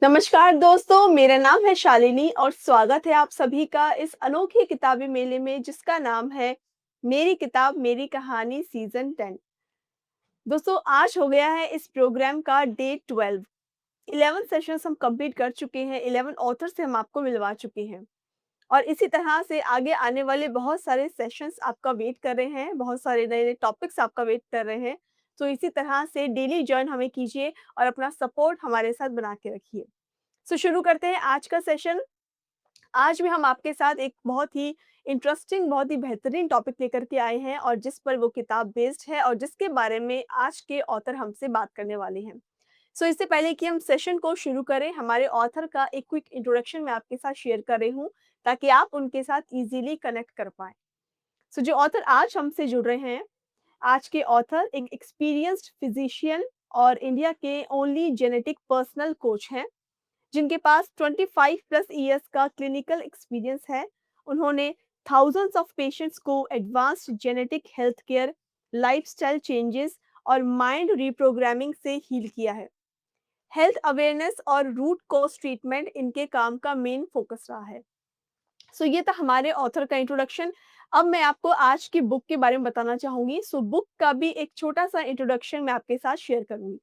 नमस्कार दोस्तों, मेरा नाम है शालिनी और स्वागत है आप सभी का इस अनोखे किताबी मेले में जिसका नाम है मेरी किताब मेरी कहानी सीज़न 10। दोस्तों आज हो गया है इस प्रोग्राम का डे 12। 11 सेशंस हम कंप्लीट कर चुके हैं, 11 ऑथर से हम आपको मिलवा चुके हैं और इसी तरह से आगे आने वाले बहुत सारे सेशंस आपका वेट कर रहे हैं, बहुत सारे नए-नए टॉपिक्स आपका वेट कर रहे हैं। तो इसी तरह से डेली जॉइन हमें कीजिए और अपना सपोर्ट हमारे साथ बना के रखिए। शुरू करते हैं आज का सेशन। आज भी हम आपके साथ एक बहुत ही इंटरेस्टिंग, बहुत ही बेहतरीन टॉपिक लेकर के आए हैं और जिस पर वो किताब बेस्ड है और जिसके बारे में आज के ऑथर हमसे बात करने वाले हैं। इससे पहले कि हम सेशन को शुरू करें, हमारे ऑथर का एक क्विक इंट्रोडक्शन मैं आपके साथ शेयर कर रही हूँ, ताकि आप उनके साथ ईज़िली कनेक्ट कर पाएँ। जो ऑथर आज हमसे जुड़ रहे हैं, आज के ऑथर एक एक्सपीरियंस्ड फिज़िशियन और इंडिया के ओनली जेनेटिक पर्सनल कोच हैं। जिनके पास 25 प्लस इयर्स का क्लिनिकल एक्सपीरियंस है। उन्होंने थाउजेंड्स ऑफ पेशेंट्स को advanced genetic health care, lifestyle changes और माइंड रिप्रोग्रामिंग से हील किया है। हेल्थ अवेयरनेस और रूट कॉज ट्रीटमेंट इनके काम का मेन फोकस रहा है। ये था हमारे ऑथर का इंट्रोडक्शन। अब मैं आपको आज की बुक के बारे में बताना चाहूंगी। बुक का भी एक छोटा सा इंट्रोडक्शन मैं आपके साथ शेयर करूंगी।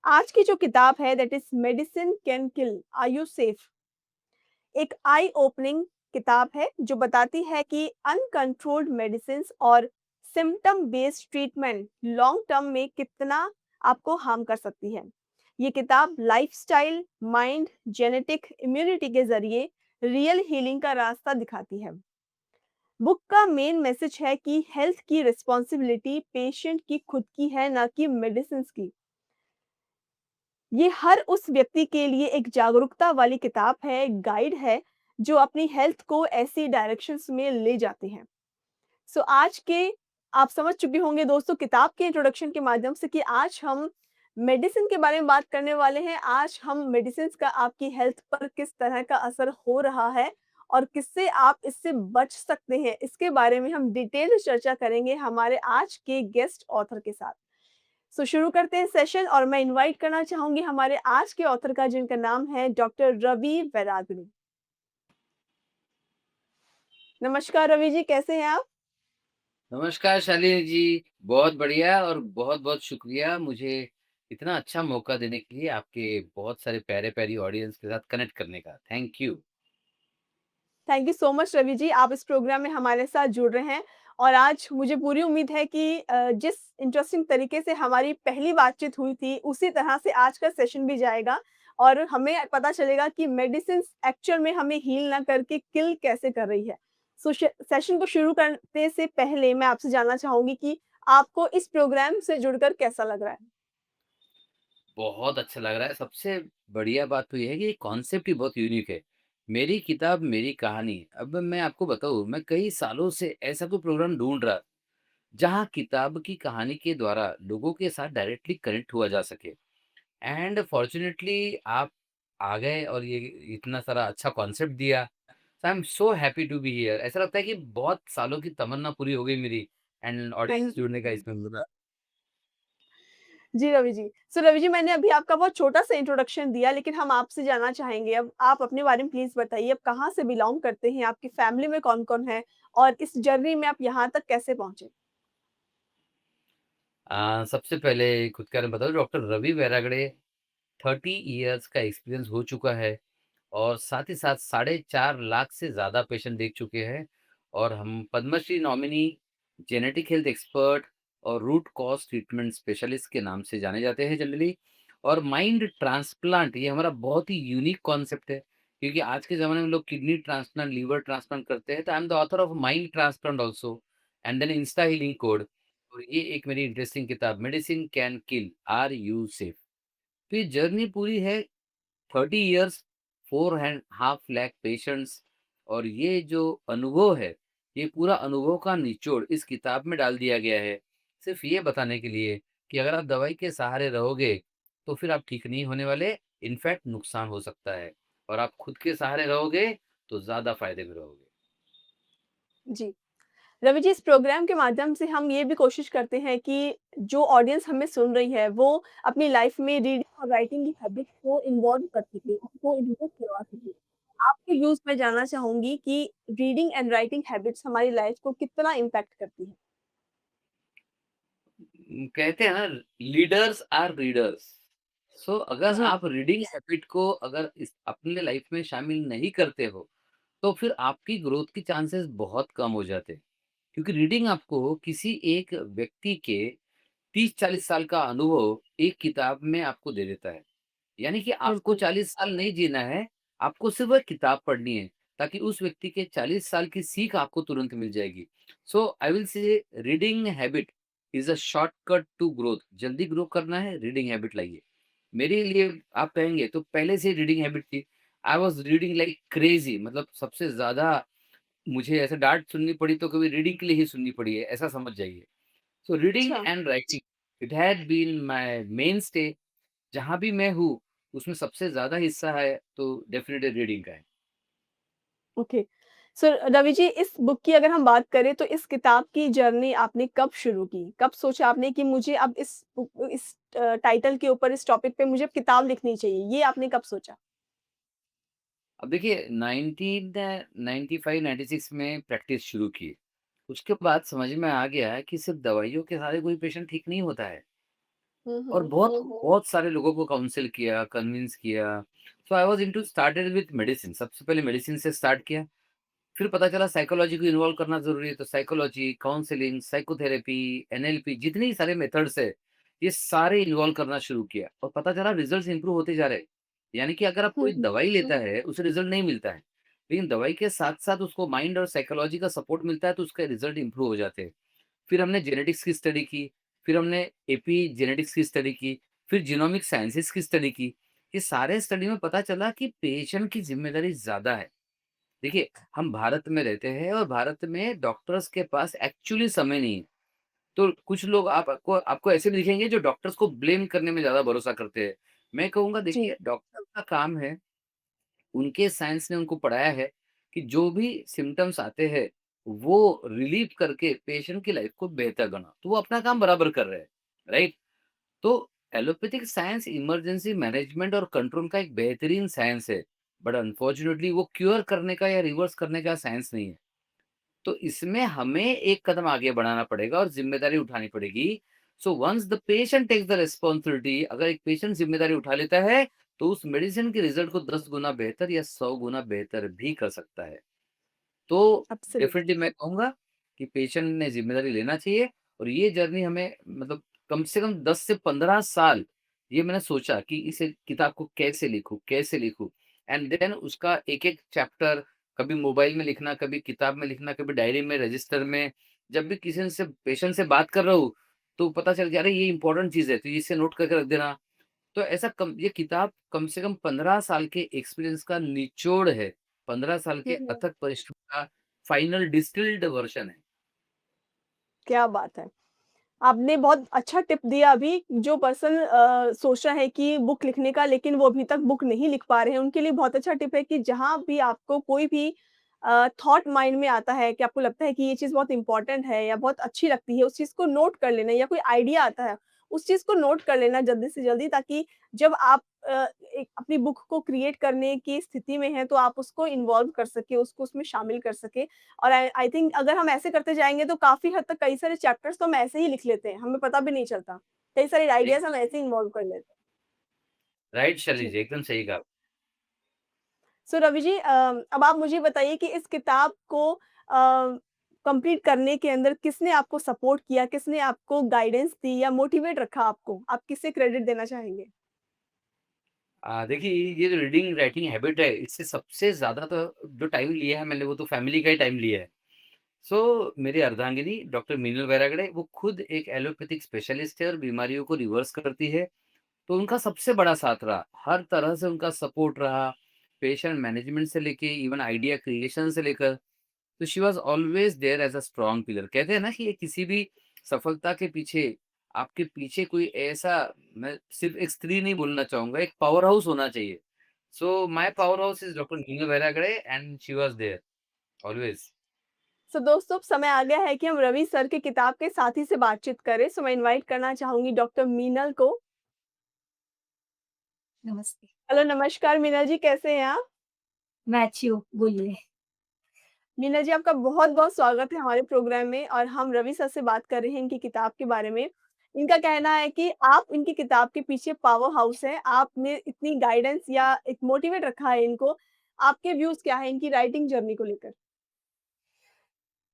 आज की जो किताब है that is medicine can kill, are you safe, एक आई ओपनिंग किताब है जो बताती है कि अनकंट्रोल्ड मेडिसिन और symptom based treatment long term में कितना आपको हार्म कर सकती है। ये किताब लाइफस्टाइल, माइंड, जेनेटिक इम्यूनिटी के जरिए रियल हीलिंग का रास्ता दिखाती है। बुक का मेन मैसेज है कि हेल्थ की रिस्पॉन्सिबिलिटी पेशेंट की खुद की है, ना कि मेडिसिन की। ये हर उस व्यक्ति के लिए एक जागरूकता वाली किताब है, एक गाइड है, जो अपनी हेल्थ को ऐसी डायरेक्शंस में ले जाते हैं। आज के आप समझ चुके होंगे दोस्तों किताब के इंट्रोडक्शन के माध्यम से कि आज हम मेडिसिन के बारे में बात करने वाले हैं। आज हम मेडिसिन्स का आपकी हेल्थ पर किस तरह का असर हो रहा है और किससे आप इससे बच सकते हैं, इसके बारे में हम डिटेल चर्चा करेंगे हमारे आज के गेस्ट ऑथर के साथ। शुरू करते हैं सेशन और मैं इनवाइट करना चाहूंगी हमारे आज के ऑथर का, जिनका नाम है डॉक्टर रवि वैरागनी। नमस्कार रवि जी, कैसे हैं आप? नमस्कार शालिनी जी, बहुत बढ़िया और बहुत-बहुत शुक्रिया मुझे इतना अच्छा मौका देने के लिए, आपके बहुत सारे प्यारे-प्यारी ऑडियंस के साथ कनेक्ट करने का। Thank you. Thank you so much Ravi ji, आप इस प्रोग्राम में हमारे साथ जुड़ रहे हैं और आज मुझे पूरी उम्मीद है कि जिस इंटरेस्टिंग तरीके से हमारी पहली बातचीत हुई थी, उसी तरह से आज का सेशन भी जाएगा और हमें पता चलेगा कि मेडिसिन एक्चुअल में हमें हील ना करके किल कैसे कर रही है। सेशन को शुरू करने से पहले मैं आपसे जानना चाहूंगी कि आपको इस प्रोग्राम से जुड़कर कैसा लग रहा है? बहुत अच्छा लग रहा है। सबसे बढ़िया बात तो ये है कि ये कॉन्सेप्ट ही बहुत यूनिक है। मेरी किताब, मेरी कहानी। अब मैं आपको बताऊँ, मैं कई सालों से ऐसा कोई प्रोग्राम ढूँढ रहा, जहाँ किताब की कहानी के द्वारा लोगों के साथ डायरेक्टली कनेक्ट हुआ जा सके। एंड फॉर्च्यूनेटली आप आ गए और ये इतना सारा अच्छा कॉन्सेप्ट दिया। So I am so happy to be here. ऐसा लगता है कि बहुत सालों की तमन्ना पूरी हो गई मेरी, एंड थैंक ऑडियंस जुड़ने का इसमें मिला। जी, रवि जी। सो रवि जी, मैंने अभी आपका बहुत छोटा-सा इंट्रोडक्शन दिया, लेकिन हम आपसे जानना चाहेंगे अब आप अपने बारे में प्लीज़ बताइए, आप कहाँ से बिलॉन्ग करते हैं? आपकी फैमिली में कौन-कौन है? और इस जर्नी में आप यहाँ तक कैसे पहुँचे? सबसे पहले खुद के बारे में बता दूँ, डॉक्टर रवि वैरागड़े 30 इयर्स का एक्सपीरियंस हो चुका है और साथ ही साथ साढ़े 4 लाख से ज़्यादा पेशेंट देख चुके हैं और हम Padma Shri nominee, genetic health expert और रूट कॉज़ ट्रीटमेंट स्पेशलिस्ट के नाम से जाने जाते हैं जनरली। और माइंड ट्रांसप्लांट ये हमारा बहुत ही यूनिक कॉन्सेप्ट है, क्योंकि आज के ज़माने में लोग किडनी ट्रांसप्लांट, लीवर ट्रांसप्लांट करते हैं, तो I am the author of mind transplant also and then insta healing code. और ये एक मेरी इंटरेस्टिंग किताब, medicine can kill, are you safe? तो ये जर्नी पूरी है 30 years, 4 and half lakh patients. और ये जो अनुभव है, ये पूरा अनुभव का निचोड़ इस किताब में डाल दिया गया है। सिर्फ़ ये बताने के लिए कि अगर आप दवाई के सहारे रहोगे, तो फिर आप ठीक नहीं होने वाले, इनफैक्ट नुकसान हो सकता है। और आप खुद के सहारे रहोगे, तो ज़्यादा फ़ायदे में रहोगे। जी। रवि जी, इस प्रोग्राम के माध्यम से हम ये भी कोशिश करते हैं कि जो ऑडियंस हमें सुन रही है, वो अपनी लाइफ में रीडिंग और राइटिंग की हैबिट को इन्वॉल्व कर सके, उसको इन्वॉल्व करवा सके। आपके व्यूज़ मैं जानना चाहूँगी कि रीडिंग एंड राइटिंग हैबिट्स हमारी लाइफ को कितना इम्पैक्ट करती है? कहते हैं ना, लीडर्स आर रीडर्स। सो अगर जी। आप रीडिंग हैबिट को अगर इस अपने लाइफ में शामिल नहीं करते हो, तो फिर आपकी ग्रोथ की चांसेस बहुत कम हो जाते हैं। क्योंकि रीडिंग आपको किसी एक व्यक्ति के 30-40 साल का अनुभव एक किताब में आपको दे देता है। यानी कि आपको बिल्कुल। 40 साल नहीं जीना है, आपको सिर्फ़ वह किताब पढ़नी है, ताकि उस व्यक्ति के 40 साल की सीख आपको तुरंत मिल जाएगी। So I will say reading habit is a shortcut to growth. जल्दी ग्रो करना है, रीडिंग हैबिट लाइए। मेरे लिए आप कहेंगे तो पहले से रीडिंग हैबिट थी। I was reading like crazy, मतलब सबसे ज़्यादा मुझे ऐसे डाँट सुननी पड़ी तो कभी रीडिंग के लिए ही सुननी पड़ी है, ऐसा समझ जाइए। सो रीडिंग अच्छा, and writing, it had been my mainstay. जहाँ भी मैं हूँ, उसमें सबसे ज़्यादा हिस्सा है तो डेफ़िनेटली रीडिंग का है। ओके। सो रवि जी, इस बुक की अगर हम बात करें तो इस किताब की जर्नी आपने कब शुरू की? कब सोचा आपने कि मुझे अब इस टाइटल के ऊपर, इस टॉपिक पे मुझे अब किताब लिखनी चाहिए, ये आपने कब सोचा? अब देखिए 1995-96 में प्रैक्टिस शुरू की। उसके बाद समझ में आ गया कि सिर्फ़ दवाइयों के सहारे कोई पेशेंट ठीक नहीं होता है। हुँ, और हुँ। बहुत सारे लोगों को काउंसल किया, कन्विंस किया। So I was into started with medicine, सबसे पहले मेडिसिन से स्टार्ट किया। फिर पता चला साइकोलॉजी को इन्वॉल्व करना ज़रूरी है, तो साइकोलॉजी, काउंसलिंग, साइकोथेरेपी, एनएलपी, जितनी सारे मेथड्स है, ये सारे इन्वॉल्व करना शुरू किया और पता चला रिज़ल्ट्स इंप्रूव होते जा रहे हैं। यानी कि अगर आप हुँ, कोई हुँ। दवाई लेता है, उसे रिज़ल्ट नहीं मिलता है, लेकिन दवाई के साथ-साथ उसको माइंड और साइकोलॉजी का सपोर्ट मिलता है, तो उसके रिज़ल्ट इंप्रूव हो जाते हैं। फिर हमने जेनेटिक्स की स्टडी की, फिर हमने एपिजेनेटिक्स की स्टडी की, फिर जीनोमिक साइंसेज़ की स्टडी की। ये सारे स्टडी में पता चला कि पेशेंट की ज़िम्मेदारी ज़्यादा है। देखिए, हम भारत में रहते हैं और भारत में डॉक्टर्स के पास एक्चुअली समय नहीं है। तो कुछ लोग आपको आपको ऐसे भी दिखेंगे जो डॉक्टर्स को ब्लेम करने में ज़्यादा भरोसा करते हैं। मैं कहूँगा जी, देखिए, डॉक्टर का काम है, उनके साइंस ने उनको पढ़ाया है कि जो भी सिम्पटम्स आते हैं, वो रिलीव करके पेशेंट की लाइफ़ को बेहतर बनाओ। तो वो अपना काम बराबर कर रहे हैं, राइट? तो एलोपैथिक साइंस इमरजेंसी मैनेजमेंट और कंट्रोल का एक बेहतरीन साइंस है, बट अनफॉर्चुनेटली वो क्यूर करने का या रिवर्स करने का साइंस नहीं है। तो इसमें हमें एक कदम आगे बढ़ाना पड़ेगा और ज़िम्मेदारी उठानी पड़ेगी। So once the patient takes the responsibility, अगर एक पेशेंट ज़िम्मेदारी उठा लेता है, तो उस मेडिसिन के रिज़ल्ट को 10 गुना बेहतर या 100 गुना बेहतर भी कर सकता है। तो एब्सोल्युटली। डेफ़िनिटली मैं कहूँगा कि पेशेंट ने ज़िम्मेदारी लेना चाहिए और ये जर्नी हमें, मतलब कम से कम 10 से 15 साल ये मैंने सोचा कि इस किताब को कैसे लिखूँ, कैसे लिखूँ? एंड देन उसका एक-एक चैप्टर कभी मोबाइल में लिखना, कभी किताब में लिखना, कभी डायरी में, रजिस्टर में। जब भी किसी से पेशेंट से बात कर रहा हूँ, तो पता चल गया, अरे ये इम्पोर्टेंट चीज़ है, तो इसे नोट करके रख देना। तो ऐसा कम ये किताब कम से कम 15 साल के एक्सपीरियंस का निचोड़ है। 15 साल के हुँ, हुँ। अथक परिश्रम का फाइनल डिस्टिल्ड वर्ज़न है। क्या बात है! आपने बहुत अच्छा टिप दिया अभी, जो पर्सन सोच रहा है कि बुक लिखने का, लेकिन वो अभी तक बुक नहीं लिख पा रहे हैं, उनके लिए बहुत अच्छा टिप है कि जहाँ भी आपको कोई भी थॉट माइंड में आता है कि आपको लगता है कि ये चीज़ बहुत इम्पोर्टेंट है या बहुत अच्छी लगती है, उस चीज़ को नोट कर लेना, या कोई आइडिया आता है, उस चीज़ को नोट कर लेना जल्दी से जल्दी, ताकि जब आप एक अपनी बुक को क्रिएट करने की स्थिति में हैं, तो आप उसको इन्वॉल्व कर सकें, उसको उसमें शामिल कर सकें। और आई आई थिंक अगर हम ऐसे करते जाएँगे तो काफ़ी हद तक कई सारे चैप्टर्स तो हम ऐसे ही लिख लेते हैं, हमें पता भी नहीं चलता। कई सारे एक आइडियाज़ हम ऐसे ही इन्वॉल्व कर लेते हैं। राइट शैली जी। जी, एकदम सही कहा। सो रवि जी, अब आप मुझे बताइए कि इस किताब को कंप्लीट करने के अंदर किसने आपको सपोर्ट किया, किसने आपको गाइडेंस दी या मोटिवेट रखा आपको? आप किसे क्रेडिट देना चाहेंगे? देखिए ये जो रीडिंग राइटिंग हैबिट है, इससे सबसे ज़्यादा तो जो टाइम लिया है मैंने वो तो फैमिली का ही टाइम लिया है। सो मेरी अर्धांगिनी डॉक्टर मीनल वैरागड़े वो खुद एक एलोपैथिक स्पेशलिस्ट है और बीमारियों को रिवर्स करती है। तो उनका सबसे बड़ा साथ रहा, हर तरह से उनका सपोर्ट रहा, पेशेंट मैनेजमेंट से लेके इवन आइडिया क्रिएशन से लेकर। तो she was always there as a strong pillar. कहते हैं ना कि ये किसी भी सफलता के पीछे आपके पीछे कोई ऐसा, मैं सिर्फ़ एक स्त्री नहीं बोलना चाहूँगा, एक पावर हाउस होना चाहिए। So my power house is doctor Neena Vairagade and she was there always. So दोस्तों, अब समय आ गया है कि हम रवि सर की किताब के साथी से बातचीत करें। सो मैं इनवाइट करना चाहूँगी डॉक्टर मीनल को। नमस्ते। हेलो, नमस्कार मीनल जी, कैसे हैं आप? मैं अच्छी हूँ, बोलिए। मीना जी, आपका बहुत-बहुत स्वागत है हमारे प्रोग्राम में, और हम रवि सर से बात कर रहे हैं इनकी किताब के बारे में। इनका कहना है कि आप इनकी किताब के पीछे पावर हाउस हैं, आपने इतनी गाइडेंस या एक मोटिवेट रखा है इनको। आपके व्यूज़ क्या हैं इनकी राइटिंग जर्नी को लेकर?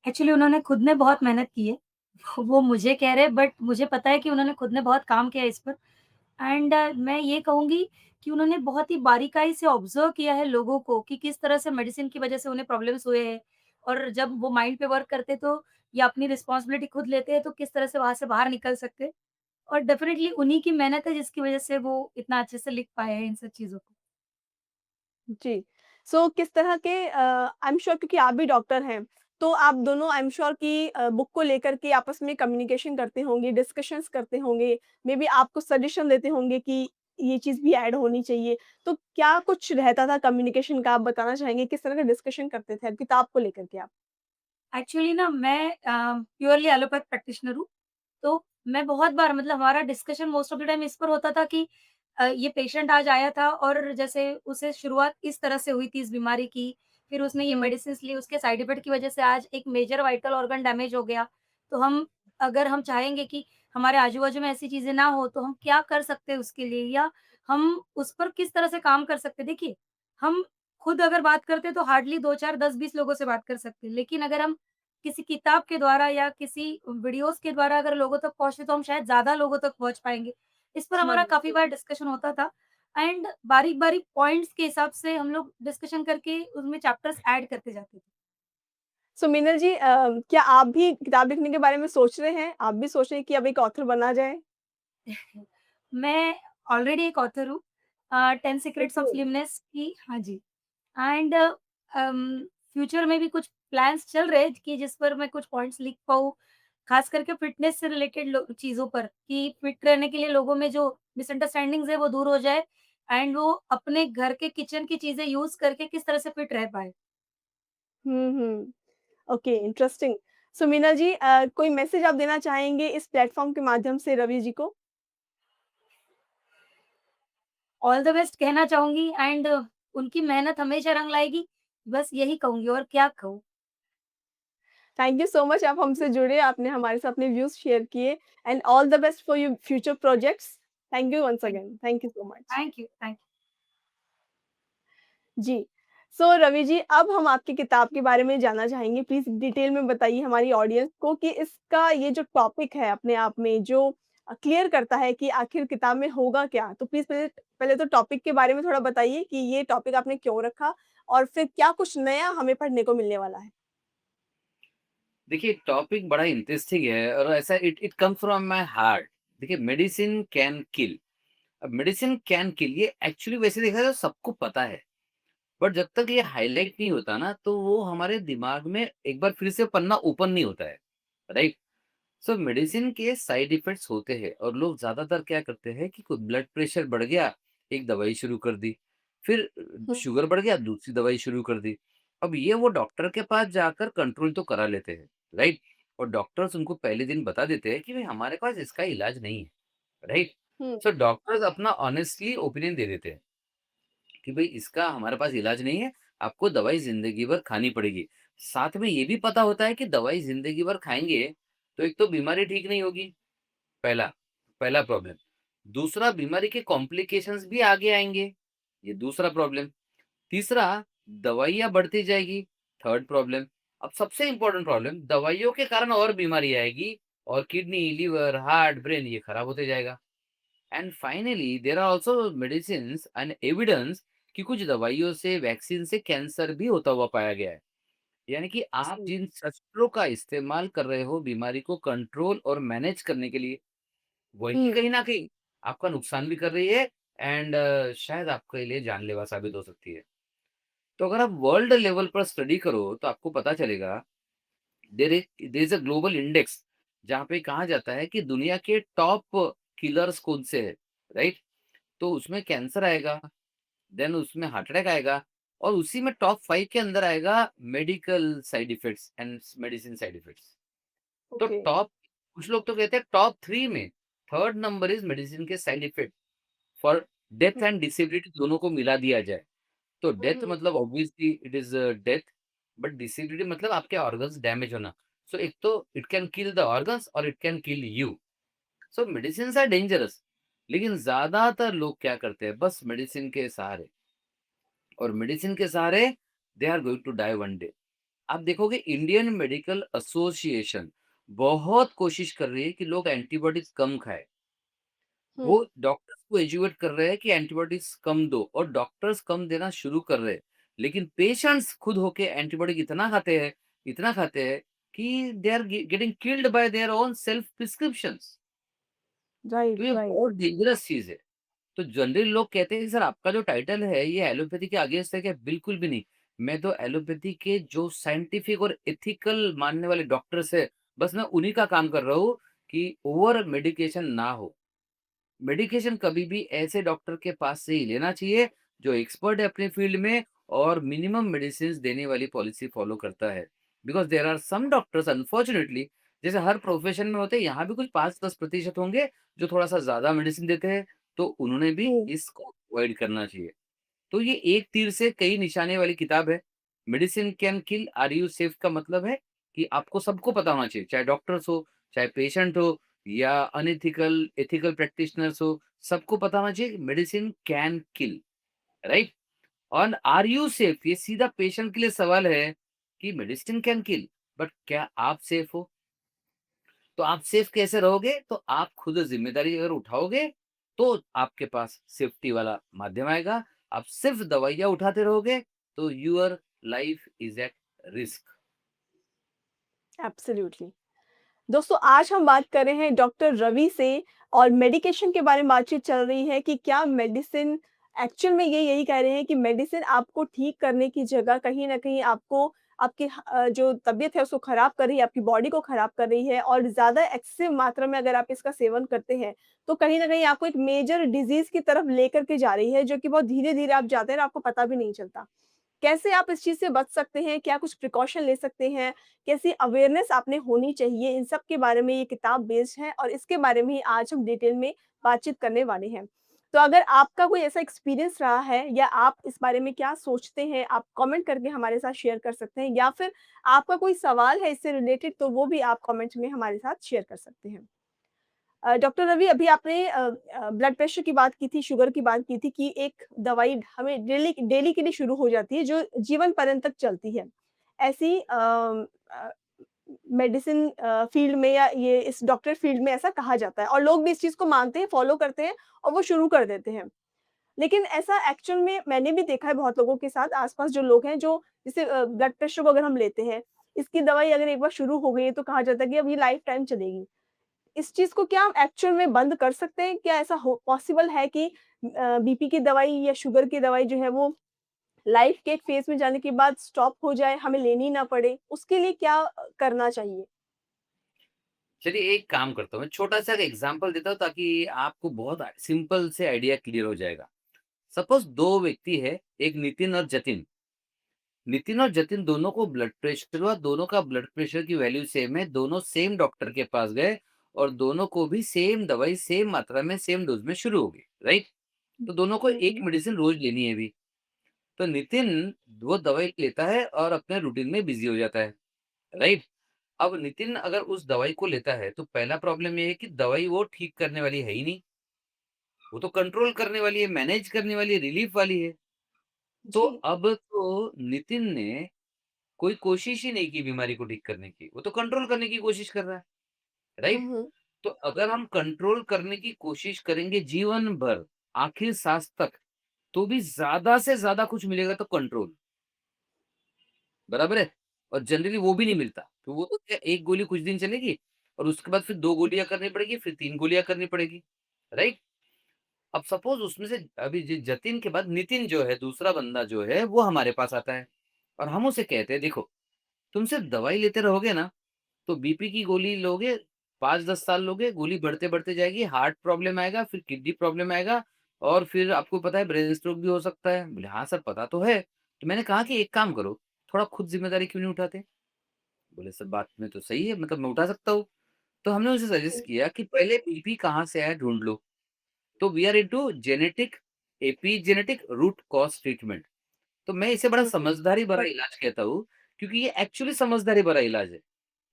एक्चुअली उन्होंने खुद ने बहुत मेहनत की है। वो मुझे कह रहे हैं बट मुझे पता है कि उन्होंने खुद ने बहुत काम किया है इस पर एंड मैं ये कहूँगी कि उन्होंने बहुत ही बारीकाई से ऑब्ज़र्व किया है लोगों को कि किस तरह से मेडिसिन की वज़ह से उन्हें प्रॉब्लम्स हुए हैं और जब वो माइंड पे वर्क करते तो या अपनी रिस्पॉन्सिबिलिटी खुद लेते हैं तो किस तरह से वहाँ से बाहर निकल सकते हैं और डेफ़िनिटली उन्हीं की मेहनत है जिसकी वज़ह से वो इतना अच्छे से लिख पाए हैं इन सब चीज़ों को। जी। सो किस तरह के आई एम श्योर, क्योंकि आप भी डॉक्टर हैं, तो आप दोनों आई एम श्योर कि बुक को लेकर के आपस में कम्युनिकेशन करते होंगे, डिस्कशंस करते होंगे, मेबी आपको सजेशन देते होंगे कि ये चीज़ भी ऐड होनी चाहिए। तो क्या कुछ रहता था कम्युनिकेशन का, आप बताना चाहेंगे? किस तरह का डिस्कशन करते थे किताब को लेकर के आप? एक्चुअली ना मैं प्योरली एलोपैथ प्रैक्टिशनर हूँ। तो मैं बहुत बार मतलब हमारा discussion most of the time इस पर होता था कि ये पेशेंट आज आया था और जैसे उसे शुरुआत इस तरह से हुई थी इस बीमारी की, फिर उसने ये हुँ, मेडिसिन्स ली, उसके साइड इफेक्ट की वजह से आज एक मेजर वाइटल ऑर्गन डैमेज हो गया। तो हम अगर हम चाहेंगे कि हमारे आजू-बाजू में ऐसी चीज़ें ना हो, तो हम क्या कर सकते हैं उसके लिए या हम उस पर किस तरह से काम कर सकते हैं? देखिए, हम खुद अगर बात करते हैं तो हार्डली 2, 4, 10, 20 लोगों से बात कर सकते हैं। लेकिन अगर हम किसी किताब के द्वारा या किसी वीडियोज़ के द्वारा अगर लोगों तक पहुँचे तो हम शायद ज़्यादा लोगों तक पहुँच पाएँगे। इस पर समझ हमारा काफ़ी गई। बार डिस्कशन होता था एंड बारीक-बारीक पॉइंट्स के हिसाब से हम लोग डिस्कशन करके उसमें चैप्टर्स ऐड करते जाते थे। सो मीनल जी, क्या आप भी किताब लिखने के बारे में सोच रहे हैं? आप भी सोच रहे हैं कि अब एक ऑथर बना जाए? मैं ऑलरेडी एक ऑथर हूँ 10 सीक्रेट्स ऑफ ओके। स्लिमनेस की हाँ जी। एंड फ्यूचर में भी कुछ प्लान्स चल रहे हैं कि जिस पर मैं कुछ पॉइंट्स लिख पाऊँ, खास करके फिटनेस से रिलेटेड चीज़ों पर कि फिट रहने के लिए लोगों में जो मिसअंडरस्टैंडिंग्स है वो दूर हो जाए एंड वो अपने घर के किचन की चीज़ें यूज़ करके किस तरह से फिट रह पाएँ। Hmm, hmm. Okay, interesting. So Meenal ji, कोई मैसेज आप देना चाहेंगे इस प्लेटफ़ॉर्म के माध्यम से रवि जी को? ऑल द बेस्ट कहना चाहूँगी एंड उनकी मेहनत हमेशा रंग लाएगी, बस यही कहूँगी और क्या कहूँ। थैंक यू सो मच, आप हमसे जुड़े, आपने हमारे साथ अपने व्यूज़ शेयर किए, and all the best for your future projects. Thank you once thank again. Thank you so much. Thank you. जी। सो रवि जी, अब हम आपकी किताब के बारे में जानना चाहेंगे। प्लीज़ डिटेल में बताइए हमारी ऑडियंस को कि इसका ये जो टॉपिक है अपने आप में जो क्लियर करता है कि आखिर किताब में होगा क्या? तो प्लीज़ पहले पहले तो टॉपिक के बारे में थोड़ा बताइए कि ये टॉपिक आपने क्यों रखा और फिर क्या कुछ नया हमें पढ़ने को मिलने वाला है? देखिए टॉपिक बड़ा इंटरेस्टिंग है और ऐसा it it comes from my heart. देखिए मेडिसिन कैन किल। अब मेडिसिन कैन किल ये एक्चुअली वैसे देखा जाए तो सबको पता है। बट जब तक ये हाइलाइट नहीं होता ना तो वो हमारे दिमाग में एक बार फिर से पन्ना ओपन नहीं होता है। राइट? सो मेडिसिन के साइड इफेक्ट्स होते हैं और लोग ज्यादातर क्या करते हैं कि कोई ब्लड प्रेशर बढ़ गया, एक दवाई शुरू कर दी, फिर हुँ, शुगर बढ़ गया, दूसरी दवाई शुरू कर दी। अब ये वो डॉक्टर के पास जाकर कंट्रोल तो करा लेते हैं। राइट? और डॉक्टर्स उनको पहले दिन बता देते हैं कि भाई हमारे पास इसका इलाज नहीं है। राइट? हुँ, सो डॉक्टर्स अपना ऑनेस्टली ओपिनियन दे देते हैं कि भई इसका हमारे पास इलाज नहीं है, आपको दवाई ज़िंदगी भर खानी पड़ेगी। साथ में ये भी पता होता है कि दवाई ज़िंदगी भर खाएँगे, तो एक तो बीमारी ठीक नहीं होगी, पहला पहला प्रॉब्लम। दूसरा बीमारी के कॉम्प्लिकेशंस भी आगे आएँगे, ये दूसरा प्रॉब्लम। तीसरा, दवाइयाँ बढ़ती जाएगी, थर्ड प्रॉब्लम। अब सबसे इम्पोर्टेंट प्रॉब्लम, दवाइयों के कारण और बीमारी आएगी और किडनी, लिवर, हार्ट, ब्रेन ये खराब होते जाएगा। And finally there are also medicines and evidence कि कुछ दवाइयों से, वैक्सीन से कैंसर भी होता हुआ पाया गया है। यानी कि आप जी। जिन शस्त्रों का इस्तेमाल कर रहे हो बीमारी को कंट्रोल और मैनेज करने के लिए, वही हुँ, कहीं न कहीं आपका नुकसान भी कर रही है एंड शायद आपके लिए जानलेवा साबित हो सकती है। तो अगर आप वर्ल्ड लेवल पर स्टडी करो तो आपको पता चलेगा there is a global index जहाँ पे कहा जाता है कि दुनिया के टॉप किलर्स कौन से है, राइट? तो उसमें कैंसर आएगा, देन उसमें हार्ट अटैक आएगा और उसी में टॉप 5 के अंदर आएगा medical side effects and medicine side effects. तो ओके। टॉप कुछ लोग तो कहते हैं टॉप 3 में थर्ड नंबर इज मेडिसिन के side effect for death hmm, and disability दोनों को मिला दिया जाए। तो हुँ, डेथ हुँ, मतलब obviously it is death, but disability मतलब आपके ऑर्गन्स डैमेज होना। सो एक तो it can kill the organs और it can kill you. So medicines are dangerous, लेकिन ज़्यादातर लोग क्या करते हैं बस मेडिसिन के सहारे, और मेडिसिन के सहारे they are going to die one day. आप देखोगे इंडियन मेडिकल एसोसिएशन बहुत कोशिश कर रही है कि लोग एंटीबॉडीज़ कम खाएँ। वो हुँ, डॉक्टर्स को एजुकेट कर रहे हैं कि एंटीबॉडीज कम दो और डॉक्टर्स कम देना शुरू कर रहे हैं। लेकिन पेशेंट्स खुद होके एंटीबॉडी इतना खाते हैं कि they are getting killed by their own self prescriptions. तो राइट, ये राइट। बहुत डेंजरस चीज़ है। तो जनरली लोग कहते हैं कि सर आपका जो टाइटल है ये एलोपैथी के अगेंस्ट है क्या? बिल्कुल भी नहीं। मैं तो एलोपैथी के जो साइंटिफिक और एथिकल मानने वाले डॉक्टर्स हैं, बस मैं उन्हीं का काम कर रहा हूँ कि ओवर मेडिकेशन ना हो। मेडिकेशन कभी भी ऐसे डॉक्टर के पास से ही लेना चाहिए जो एक्सपर्ट है अपने फील्ड में और मिनिमम मेडिसिन देने वाली पॉलिसी फॉलो करता है। Because there are some doctors unfortunately, जैसे हर प्रोफेशन में होते हैं यहाँ भी कुछ 5-10% होंगे जो थोड़ा सा ज्यादा मेडिसिन देते हैं, तो उन्होंने भी हुँ, इसको अवॉइड करना चाहिए। तो ये एक तीर से कई निशाने वाली किताब है। Medicine can kill are you safe का मतलब है कि आपको सबको पता होना चाहिए, चाहे डॉक्टर्स हो, चाहे पेशेंट हो या अनएथिकल एथिकल प्रैक्टिशनर्स हो, सबको पता होना चाहिए मेडिसिन कैन किल, राइट? और आर यू सेफ ये सीधा पेशेंट के लिए सवाल है कि मेडिसिन कैन किल, बट क्या आप सेफ हो? तो आप सेफ कैसे रहोगे? तो आप खुद जिम्मेदारी अगर उठाओगे, तो आपके पास सेफ्टी वाला माध्यम आएगा। आप सिर्फ दवाइयाँ उठाते रहोगे, तो your life is at risk. Absolutely. दोस्तों आज हम बात कर रहे हैं डॉक्टर रवि से और मेडिकेशन के बारे में बातचीत चल रही है कि क्या मेडिसिन एक्चुअल में ये यही कह रहे हैं कि मेडिसिन आपको ठीक करने की जगह कहीं न कहीं आपको आपकी जो तबीयत है उसको खराब कर रही है, आपकी बॉडी को खराब कर रही है और ज़्यादा एक्सेसिव मात्रा में अगर आप इसका सेवन करते हैं, तो कहीं न कहीं आपको एक मेजर डिज़ीज़ की तरफ लेकर के जा रही है, जो कि बहुत धीरे-धीरे आप जाते हैं और आपको पता भी नहीं चलता। कैसे आप इस चीज़ से बच सकते हैं? क्या कुछ प्रिकॉशन ले सकते हैं? कैसी अवेयरनेस आपने होनी चाहिए? इन सब के बारे में ये किताब बेस्ड है और इसके बारे में ही आज हम डिटेल में बातचीत करने वाले हैं। तो अगर आपका कोई ऐसा एक्सपीरियंस रहा है या आप इस बारे में क्या सोचते हैं, आप कमेंट करके हमारे साथ शेयर कर सकते हैं या फिर आपका कोई सवाल है इससे रिलेटेड तो वो भी आप कमेंट में हमारे साथ शेयर कर सकते हैं। डॉक्टर रवि अभी आपने ब्लड प्रेशर की बात की थी, शुगर की बात की थी कि एक दवाई हमें डेली डेली के लिए शुरू हो जाती है जो जीवन पर्यंत तक चलती है। ऐसी अ, मेडिसिन फील्ड में या ये इस डॉक्टर फील्ड में ऐसा कहा जाता है और लोग भी इस चीज़ को मानते हैं, फॉलो करते हैं और वो शुरू कर देते हैं। लेकिन ऐसा एक्चुअल में मैंने भी देखा है बहुत लोगों के साथ आस-पास जो लोग हैं जो जैसे ब्लड प्रेशर को अगर हम लेते हैं, इसकी दवाई अगर एक बार शुरू हो गई है तो कहा जाता है कि अब ये लाइफ टाइम चलेगी। इस चीज़ को क्या हम एक्चुअल में बंद कर सकते हैं? क्या ऐसा हो पॉसिबल है कि बीपी की दवाई या शुगर की दवाई जो है वो लाइफ के एक फेज़ में जाने के बाद स्टॉप हो जाए, हमें लेनी ना पड़े? उसके लिए क्या करना चाहिए? चलिए एक काम करता हूँ, मैं छोटा-सा एक एग्ज़ाम्पल देता हूँ ताकि आपको बहुत सिंपल से आइडिया क्लियर हो जाएगा। सपोज़ 2 व्यक्ति है, एक नितिन और जतिन। नितिन और जतिन दोनों को ब्लड प्रेशर हुआ, दोनों का ब्लड प्रेशर की वैल्यू सेम है, दोनों सेम डॉक्टर के पास गए और दोनों को भी सेम दवाई सेम मात्रा में सेम डोज़ में शुरू होगी, राइट? तो दोनों को हुँ, एक हुँ। मेडिसिन रोज़ लेनी है अभी। तो नितिन वो दवाई लेता है और अपने रूटीन में बिज़ी हो जाता है, राइट? अब नितिन अगर उस दवाई को लेता है तो पहला प्रॉब्लम ये है कि दवाई वो ठीक करने वाली है ही नहीं। वो तो कंट्रोल करने वाली है, मैनेज करने वाली है, रिलीफ वाली है। तो जी। अब तो नितिन ने कोई कोशिश ही नहीं की बीमारी को ठीक करने की, वो तो कंट्रोल करने की कोशिश कर रहा है, हुँ, राइट? हुँ। तो अगर हम कंट्रोल करने की कोशिश करेंगे जीवन भर, आखिर साँस तक, तो भी ज़्यादा से ज़्यादा कुछ मिलेगा तो कंट्रोल, बराबर है? और जनरली वो भी नहीं मिलता, तो वो तो क्या 1 गोली कुछ दिन चलेगी और उसके बाद फिर 2 गोलियाँ करनी पड़ेगी, फिर 3 गोलियाँ करनी पड़ेगी, राइट? अब सपोज़ उसमें से अभी जतिन के बाद नितिन जो है, दूसरा बंदा जो है, वो हमारे पास आता है और हम उसे कहते हैं, "देखो, तुम सिर्फ दवाई लेते रहोगे ना, तो बीपी की गोली लोगे, 5-10 साल लोगे, गोली बढ़ते-बढ़ते जाएगी, हार्ट प्रॉब्लम आएगा, फिर किडनी प्रॉब्लम आएगा और फिर आपको पता है ब्रेन स्ट्रोक भी हो सकता है।" बोले, "हाँ सर, पता तो है।" तो मैंने कहा कि एक काम करो, थोड़ा खुद ज़िम्मेदारी क्यों नहीं उठाते? बोले, "सर बात में तो सही है, मतलब मैं उठा सकता हूँ।" तो हमने उसे सजेस्ट हुँ, किया कि पहले बीपी कहाँ से आया ढूँढ लो। तो we are into genetic epigenetic root cause treatment. तो मैं इसे बड़ा हुँ, हुँ। समझदारी भरा इलाज कहता हूँ, क्योंकि ये एक्चुअली समझदारी भरा इलाज है।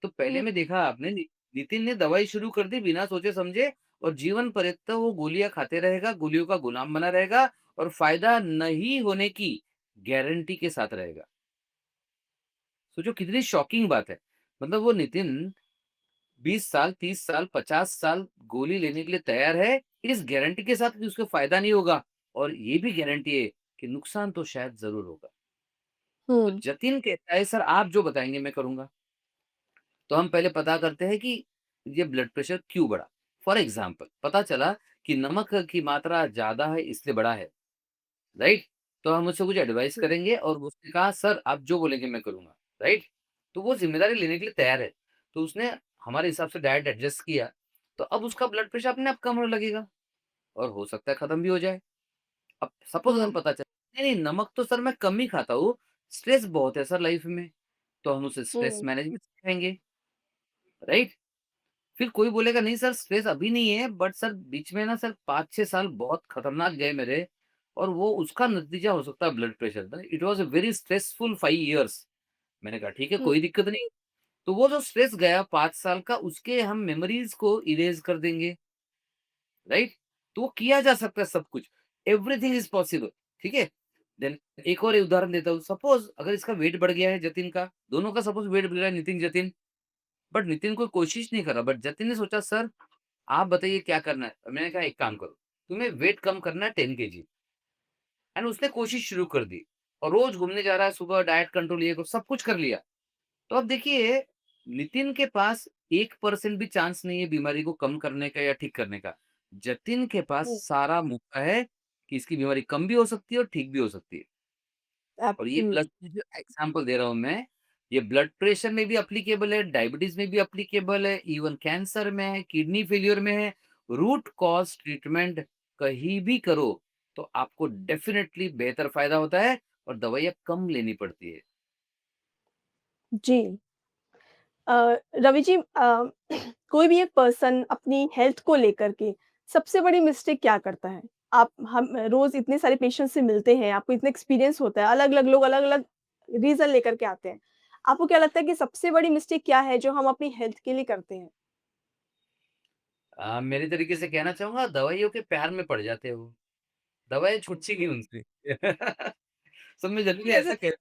तो पहले हुँ, में देखा आपने नितिन ने दवाई शुरू कर दी बिना सोचे-समझे और जीवन पर्यंत वो गोलियाँ खाते रहेगा, गोलियों का गुलाम बना रहेगा और फ़ायदा नहीं होने की गारंटी के साथ रहेगा। सोचो कितनी शॉकिंग बात है। मतलब वो नितिन 20 साल, 30 साल, 50 साल गोली लेने के लिए तैयार है, इस गारंटी के साथ कि उसको फ़ायदा नहीं होगा और ये भी गारंटी है कि नुकसान तो शायद ज़रूर होगा। तो हुँ, जतिन कहता है, "सर आप जो बताएँगे मैं करूँगा।" तो हम पहले पता करते हैं कि ये ब्लड प्रेशर क्यों बढ़ा। फॉर एग्ज़ाम्पल पता चला कि नमक की मात्रा ज़्यादा है इसलिए बढ़ा है, राइट? तो हम उससे कुछ एडवाइस हुँ, करेंगे और उसने कहा सर आप जो बोलेंगे मैं करूँगा, राइट? तो वो ज़िम्मेदारी लेने के लिए तैयार है। तो उसने हमारे हिसाब से डाइट एडजस्ट किया, तो अब उसका ब्लड प्रेशर अपने आप कम होने लगेगा और हो सकता है खत्म भी हो जाए। अब सपोज़ हुँ, हमें पता चला नहीं, नहीं नमक तो सर मैं कम ही खाता हूँ, स्ट्रेस बहुत है सर लाइफ़ में, तो हम उसे स्ट्रेस हुँ, मैनेजमेंट सिखाएँगे, राइट? फिर कोई बोलेगा नहीं सर स्ट्रेस अभी नहीं है बट सर बीच में ना सर 5-6 साल बहुत खतरनाक गए मेरे और वो उसका नतीजा हो सकता है blood pressure. It was a very stressful 5 years. मैंने कहा ठीक है हुँ, कोई दिक्कत नहीं। तो वो जो स्ट्रेस गया 5 साल का उसके हम मेमोरीज़ को इरेज़ कर देंगे, राइट? तो वो किया जा सकता है सब कुछ। एवरीथिंग इज़ पॉसिबल, ठीक है? देन एक और उदाहरण देता हूँ। सपोज़ अगर इसका वेट बढ़ गया है जतिन का, दोनों का सपोज़ वेट बढ़ रहा है नितिन, जतिन, बट नितिन कोई कोशिश नहीं कर रहा बट जतिन ने सोचा सर आप बताइए क्या करना है? मैंने कहा एक काम करो, तुम्हें वेट कम करना है 10 केजी एंड उसने कोशिश शुरू कर दी और रोज़ घूमने जा रहा है, सुबह डाइट कंट्रोल ये सब कुछ कर लिया। तो अब देखिए नितिन के पास 1% भी चांस नहीं है बीमारी को कम करने का या ठीक करने का। जतिन के पास हुँ, सारा मौका है कि इसकी बीमारी कम भी हो सकती है और ठीक भी हो सकती है। और ये प्लस एब्सोल्यूटली। जो एग्ज़ाम्पल दे रहा हूँ मैं, ये ब्लड प्रेशर में भी एप्लीकेबल है, डायबिटीज़ में भी एप्लीकेबल है, इवन कैंसर में है, किडनी फेल्योर में है। रूट कॉज़ ट्रीटमेंट कहीं भी करो, तो आपको डेफ़िनेटली बेहतर फ़ायदा होता है और दवाइयाँ कम लेनी पड़ती है। जी। रवि जी, कोई भी एक पर्सन अपनी हेल्थ को लेकर के सबसे बड़ी मिस्टेक क्या करता है? आप हम रोज़ इतने सारे पेशेंट से मिलते हैं, आपको इतना एक्सपीरियंस होता है, अलग-अलग लोग अलग-अलग रीज़न लेकर के आते हैं। आपको क्या लगता है कि सबसे बड़ी मिस्टेक क्या है जो हम अपनी हेल्थ के लिए करते हैं? मेरे तरीके से कहना चाहूँगा दवाइयों के प्यार में पड़ जाते हैं वो, दवाएँ छूटती नहीं उनसे। सब में जनरली कैसे? ऐसा कह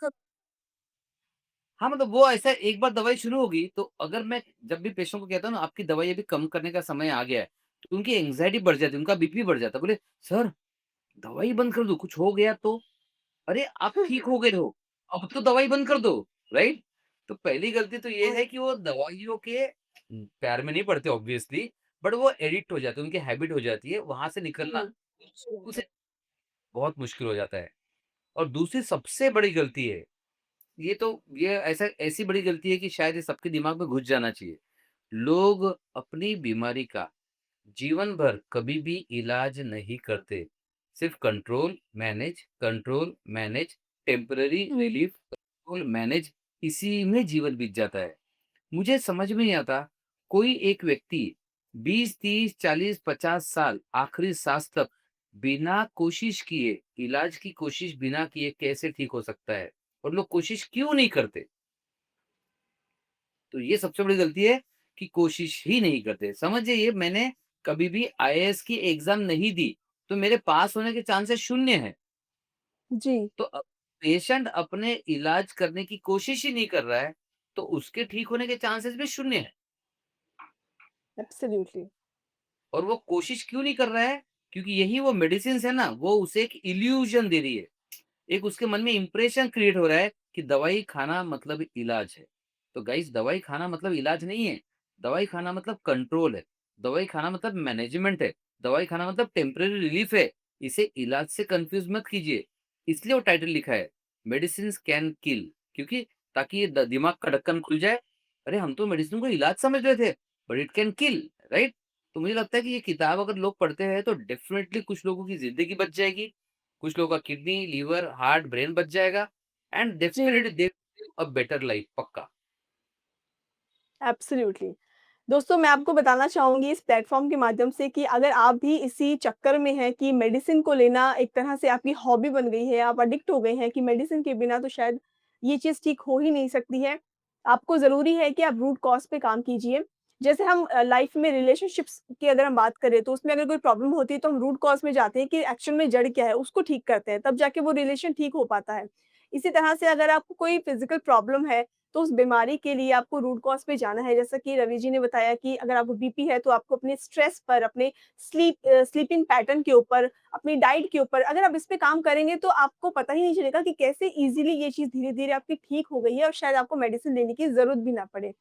हाँ, मतलब वो ऐसा एक बार दवाई शुरू होगी, तो अगर मैं जब भी पेशेंट को कहता हूँ ना आपकी दवाई अभी कम करने का समय आ गया है, तो उनकी एंग्ज़ायटी बढ़ जाती है, उनका बीपी बढ़ जाता है। बोले, "सर, दवाई बंद कर दूँ? कुछ हो गया तो?" अरे! आप ठीक हो गए हो, अब तो दवाई बंद कर दो, राइट? तो पहली गलती तो ये हुँ, है कि वो दवाइयों के प्यार में नहीं पड़ते ऑब्वियसली, बट वो एडिक्ट हो जाते हैं, उनकी हैबिट हो जाती है, वहाँ से निकलना हुँ। शुरू से बहुत मुश्किल हो जाता है। और दूसरी सबसे बड़ी गलती है ये ऐसा ऐसी बड़ी गलती है कि शायद ये सबके दिमाग में घुस जाना चाहिए। लोग अपनी बीमारी का जीवन भर कभी भी इलाज नहीं करते। सिर्फ़ कंट्रोल, मैनेज, टेम्परेरी हुँ, रिलीफ़, कंट्रोल, मैनेज इसी में जीवन बीत जाता है। मुझे समझ में नहीं आता कोई एक व्यक्ति 20, 30, 40, 50 साल आखिरी सांस तक बिना कोशिश किए, इलाज की कोशिश बिना किए कैसे ठीक हो सकता है? और लोग कोशिश क्यों नहीं करते? तो ये सबसे बड़ी गलती है कि कोशिश ही नहीं करते। समझिए ये मैंने कभी भी आईएएस की एग्ज़ाम नहीं दी, तो मेरे पास होने के चांसेस शून्य हैं। जी, तो पेशेंट अपने इलाज करने की कोशिश ही नहीं कर रहा है, तो उसके ठीक होने के चांसेस भी शून्य हैं। एब्सोल्युटली। और वो कोशिश क्यों नहीं कर रहा है? क्योंकि यही वो मेडिसिन्स है ना, वो उसे एक इल्यूज़न दे रही है। एक उसके मन में इंप्रेशन क्रिएट हो रहा है कि दवाई खाना मतलब इलाज है। तो गाइस दवाई खाना मतलब इलाज नहीं है। दवाई खाना मतलब कंट्रोल है। दवाई खाना मतलब मैनेजमेंट है। दवाई खाना मतलब टेम्परेरी रिलीफ है। इसे इलाज से कंफ्यूज मत कीजिए। इसलिए वो टाइटल लिखा है मेडिसिन कैन किल, क्योंकि ताकि ये दिमाग का ढक्कन खुल जाए। अरे हम तो मेडिसिन को इलाज समझ रहे थे, but it can kill, right? तो मुझे लगता है कि ये किताब अगर लोग पढ़ते हैं तो डेफिनेटली कुछ लोगों की जिंदगी बच जाएगी, कुछ लोगों का किडनी, लीवर, हार्ट, ब्रेन बच जाएगा एंड जी, डेफिनेटली दे अ बेटर लाइफ पक्का। एब्सोल्युटली। दोस्तों, मैं आपको बताना चाहूँगी इस प्लेटफ़ॉर्म के माध्यम से कि अगर आप भी इसी चक्कर में हैं कि मेडिसिन को लेना एक तरह से आपकी हॉबी बन गई है, आप एडिक्ट हो गए हैं कि मेडिसिन के बिना तो शायद ये चीज़ ठीक हो ही नहीं सकती है। आपको ज़रूरी है कि आप रूट कॉज़ पे काम कीजिए। जैसे हम लाइफ़ में रिलेशनशिप्स की अगर हम बात करें तो उसमें अगर कोई प्रॉब्लम होती है तो हम रूट कॉज़ में जाते हैं कि एक्चुअल में जड़ क्या है, उसको ठीक करते हैं, तब जाके वो रिलेशन ठीक हो पाता है। इसी तरह से अगर आपको कोई फ़िज़िकल प्रॉब्लम है तो उस बीमारी के लिए आपको रूट कॉज़ पे जाना है। जैसा कि रवि जी ने बताया कि अगर आपको बीपी है तो आपको अपने स्ट्रेस पर, अपने स्लीपिंग पैटर्न के ऊपर, अपनी डाइट के ऊपर अगर आप इस पे काम करेंगे तो आपको पता ही नहीं चलेगा कि कैसे ईज़िली ये चीज़ धीरे-धीरे आपकी ठीक हो गई है और शायद आपको मेडिसिन लेने की ज़रूरत भी ना पड़े।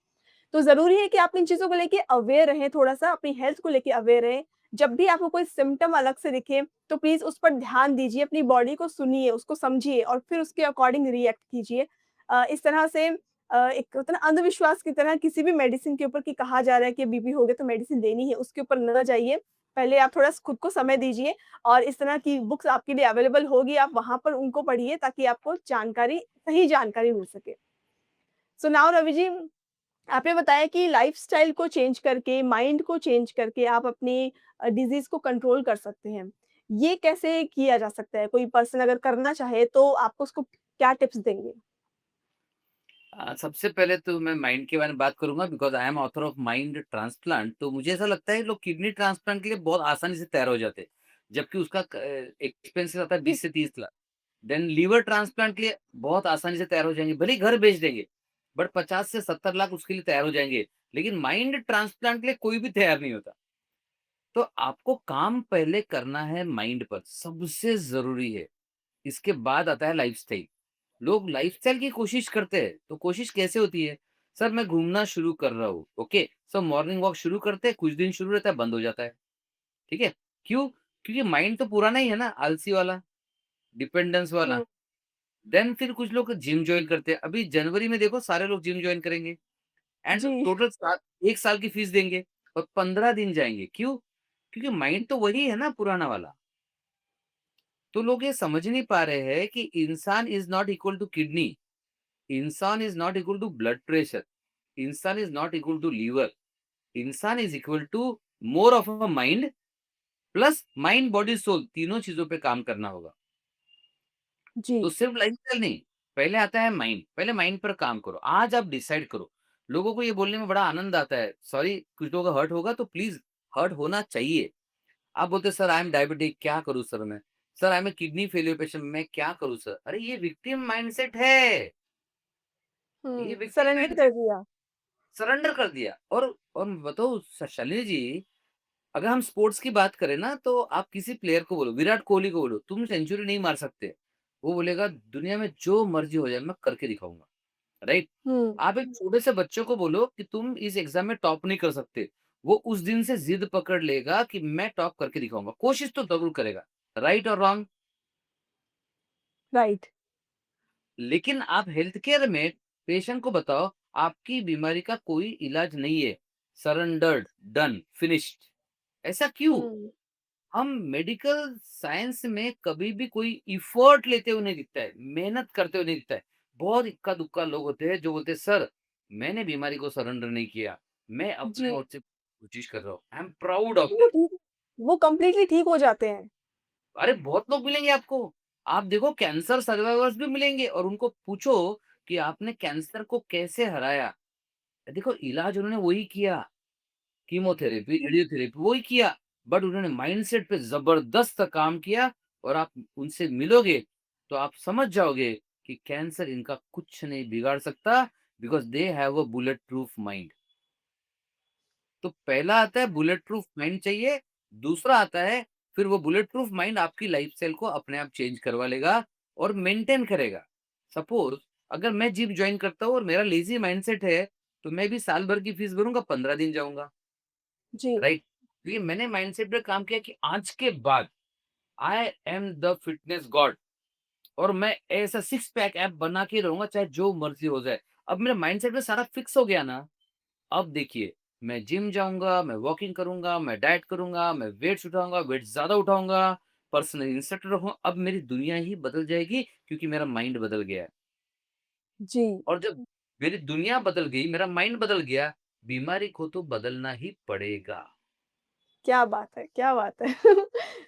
तो ज़रूरी है कि आप इन चीज़ों को लेके अवेयर रहें थोड़ा-सा, अपनी हेल्थ को लेके अवेयर रहें। जब भी आपको कोई सिम्पटम अलग से दिखे, तो प्लीज़ उस पर ध्यान दीजिए, अपनी बॉडी को सुनिए, उसको समझिए और फिर उसके अकॉर्डिंग रिएक्ट कीजिए। इस तरह से एक होता है ना अंधविश्वास की तरह किसी भी मेडिसिन के ऊपर कि कहा जा रहा है कि बीपी हो गया तो मेडिसिन लेनी है, उसके ऊपर ना जाइए। पहले आप थोड़ा स खुद को समय दीजिए और इस तरह की बुक्स आपके लिए अवेलेबल होगी, आप वहाँ पर उनको पढ़िए ताकि आपको सही जानकारी मिल सके। सो नाउ रवि जी, आपने बताया कि लाइफ़स्टाइल को चेंज करके, माइंड को चेंज करके आप अपनी डिज़ीज़ को कंट्रोल कर सकते हैं। ये कैसे किया जा सकता है? कोई पर्सन अगर करना चाहे तो आप उसको क्या टिप्स देंगे? सबसे पहले तो मैं माइंड के बारे में बात करूंगा because I am author of mind transplant. तो मुझे ऐसा लगता है लोग किडनी ट्रांसप्लांट के लिए बहुत आसानी से तैयार हो जाते हैं, जबकि उसका एक्सपेंसिस आता है 20 से 30 लाख। देन लीवर ट्रांसप्लांट के लिए बहुत आसानी से तैयार हो जाएंगे, भले ही घर बेच देंगे, बट 50 से 70 लाख उसके लिए तैयार हो जाएंगे। लेकिन माइंड ट्रांसप्लांट के लिए कोई भी तैयार नहीं होता। तो आपको काम पहले करना है माइंड पर, सबसे जरूरी है। इसके बाद आता है लाइफस्टाइल। लोग लाइफस्टाइल की कोशिश करते हैं, तो कोशिश कैसे होती है? सर मैं घूमना शुरू कर रहा हूँ, ओके, सर मॉर्निंग वॉक शुरू करते हैं, कुछ दिन शुरू रहता है, बंद हो जाता है। ठीक है? क्यों? क्योंकि माइंड तो पुराना ही है ना, आलसी वाला, डिपेंडेंस वाला। हुँ, देन फिर कुछ लोग जिम ज्वाइन करते हैं। अभी जनवरी में देखो सारे लोग जिम ज्वाइन करेंगे एंड जी, टोटल 1 साल की फीस देंगे और 15 दिन जाएंगे। क्यों? क्योंकि माइंड तो वही है ना, पुराना वाला। तो लोग ये समझ नहीं पा रहे हैं कि इंसान is not equal to kidney, इंसान is not equal to blood pressure, इंसान is not equal to liver, इंसान is equal to more of a mind, plus mind body soul तीनों चीजों पे काम करना होगा। जी। तो सिर्फ लाइफस्टाइल नहीं, पहले आता है माइंड। पहले माइंड पर काम करो, आज आप डिसाइड करो। लोगों को ये बोलने में बड़ा आनंद आता है, सॉरी कुछ लोगों का हर्ट होगा तो प्लीज, हर्ट होना चाहिए। आप बोलते सर आई एम डायबिटिक, क्या करूं सर मैं? Sir I am a kidney failure patient, मैं क्या करूं सर? अरे ये विक्टिम माइंडसेट है, ये विक्टिम सरेंडर कर माइंडसेट। दिया। सरेंडर कर दिया। और मैं बताऊं शालिनी जी, अगर हम स्पोर्ट्स की बात करें ना, तो आप किसी प्लेयर को बोलो, विराट कोहली को बोलो तुम सेंचुरी नहीं मार सकते, वो बोलेगा दुनिया में जो मर्जी हो जाए मैं करके दिखाऊंगा, राइट? हुँ, आप एक छोटे से बच्चों को बोलो कि तुम इस एग्जाम में टॉप नहीं कर सकते, वो उस दिन से जिद पकड़ लेगा कि मैं टॉप करके दिखाऊंगा, कोशिश तो जरूर करेगा। राइट और रॉन्ग? राइट। लेकिन आप हेल्थ केयर में पेशेंट को बताओ आपकी बीमारी का कोई इलाज नहीं है, सरेंडर्ड, डन, फिनिश्ड। ऐसा क्यों? हुँ, हम मेडिकल साइंस में कभी भी कोई इफर्ट लेते हुए नहीं दिखता है, मेहनत करते हुए नहीं दिखता है। बहुत इक्का दुक्का लोग होते हैं जो बोलते हैं सर मैंने बीमारी को सरेंडर नहीं किया, मैं अपने जी, ओर से कोशिश कर रहा हूँ। आई एम प्राउड ऑफ वो दैट। ठीक वो कंप्लीटली ठीक हो जाते हैं। अरे बहुत लोग मिलेंगे आपको। आप देखो कैंसर सर्वाइवर्स भी मिलेंगे और उनको पूछो कि आपने कैंसर को कैसे हराया? देखो इलाज उन्होंने वही किया, कीमोथेरेपी, हुँ, रेडियोथेरेपी वही किया, बट उन्होंने माइंडसेट पे ज़बरदस्त काम किया और आप उनसे मिलोगे, तो आप समझ जाओगे कि कैंसर इनका कुछ नहीं बिगाड़ सकता because they have a bullet proof mind. तो पहला आता है बुलेट प्रूफ माइंड चाहिए, दूसरा आता है फिर वो बुलेट प्रूफ माइंड आपकी लाइफ़स्टाइल को अपने आप चेंज करवा लेगा और मेंटेन करेगा। सपोज़ अगर मैं जिम जॉइन करता हूँ और मेरा लेज़ी माइंडसेट है, तो मैं भी साल भर की फीस भरूँगा, 15 दिन जाऊँगा, जी, राइट? क्योंकि मैंने माइंडसेट पे काम किया कि आज के बाद आई एम द फिटनेस गॉड और मैं ऐसा सिक्स पैक ऐप बना के रहूँगा चाहे जो मर्ज़ी हो जाए। अब मेरे माइंडसेट में सारा फिक्स हो गया ना, अब देखिए, मैं जिम जाऊँगा, मैं वॉकिंग करूँगा, मैं डाइट करूँगा, मैं वेट्स उठाऊँगा, वेट ज़्यादा उठाऊँगा, पर्सनल इंस्ट्रक्टर रहूँगा, अब मेरी दुनिया ही बदल जाएगी क्योंकि मेरा माइंड बदल गया है। जी। और जब मेरी दुनिया बदल गई, मेरा माइंड बदल गया, बीमारी को तो बदलना ही पड़ेगा। क्या बात है! क्या बात है!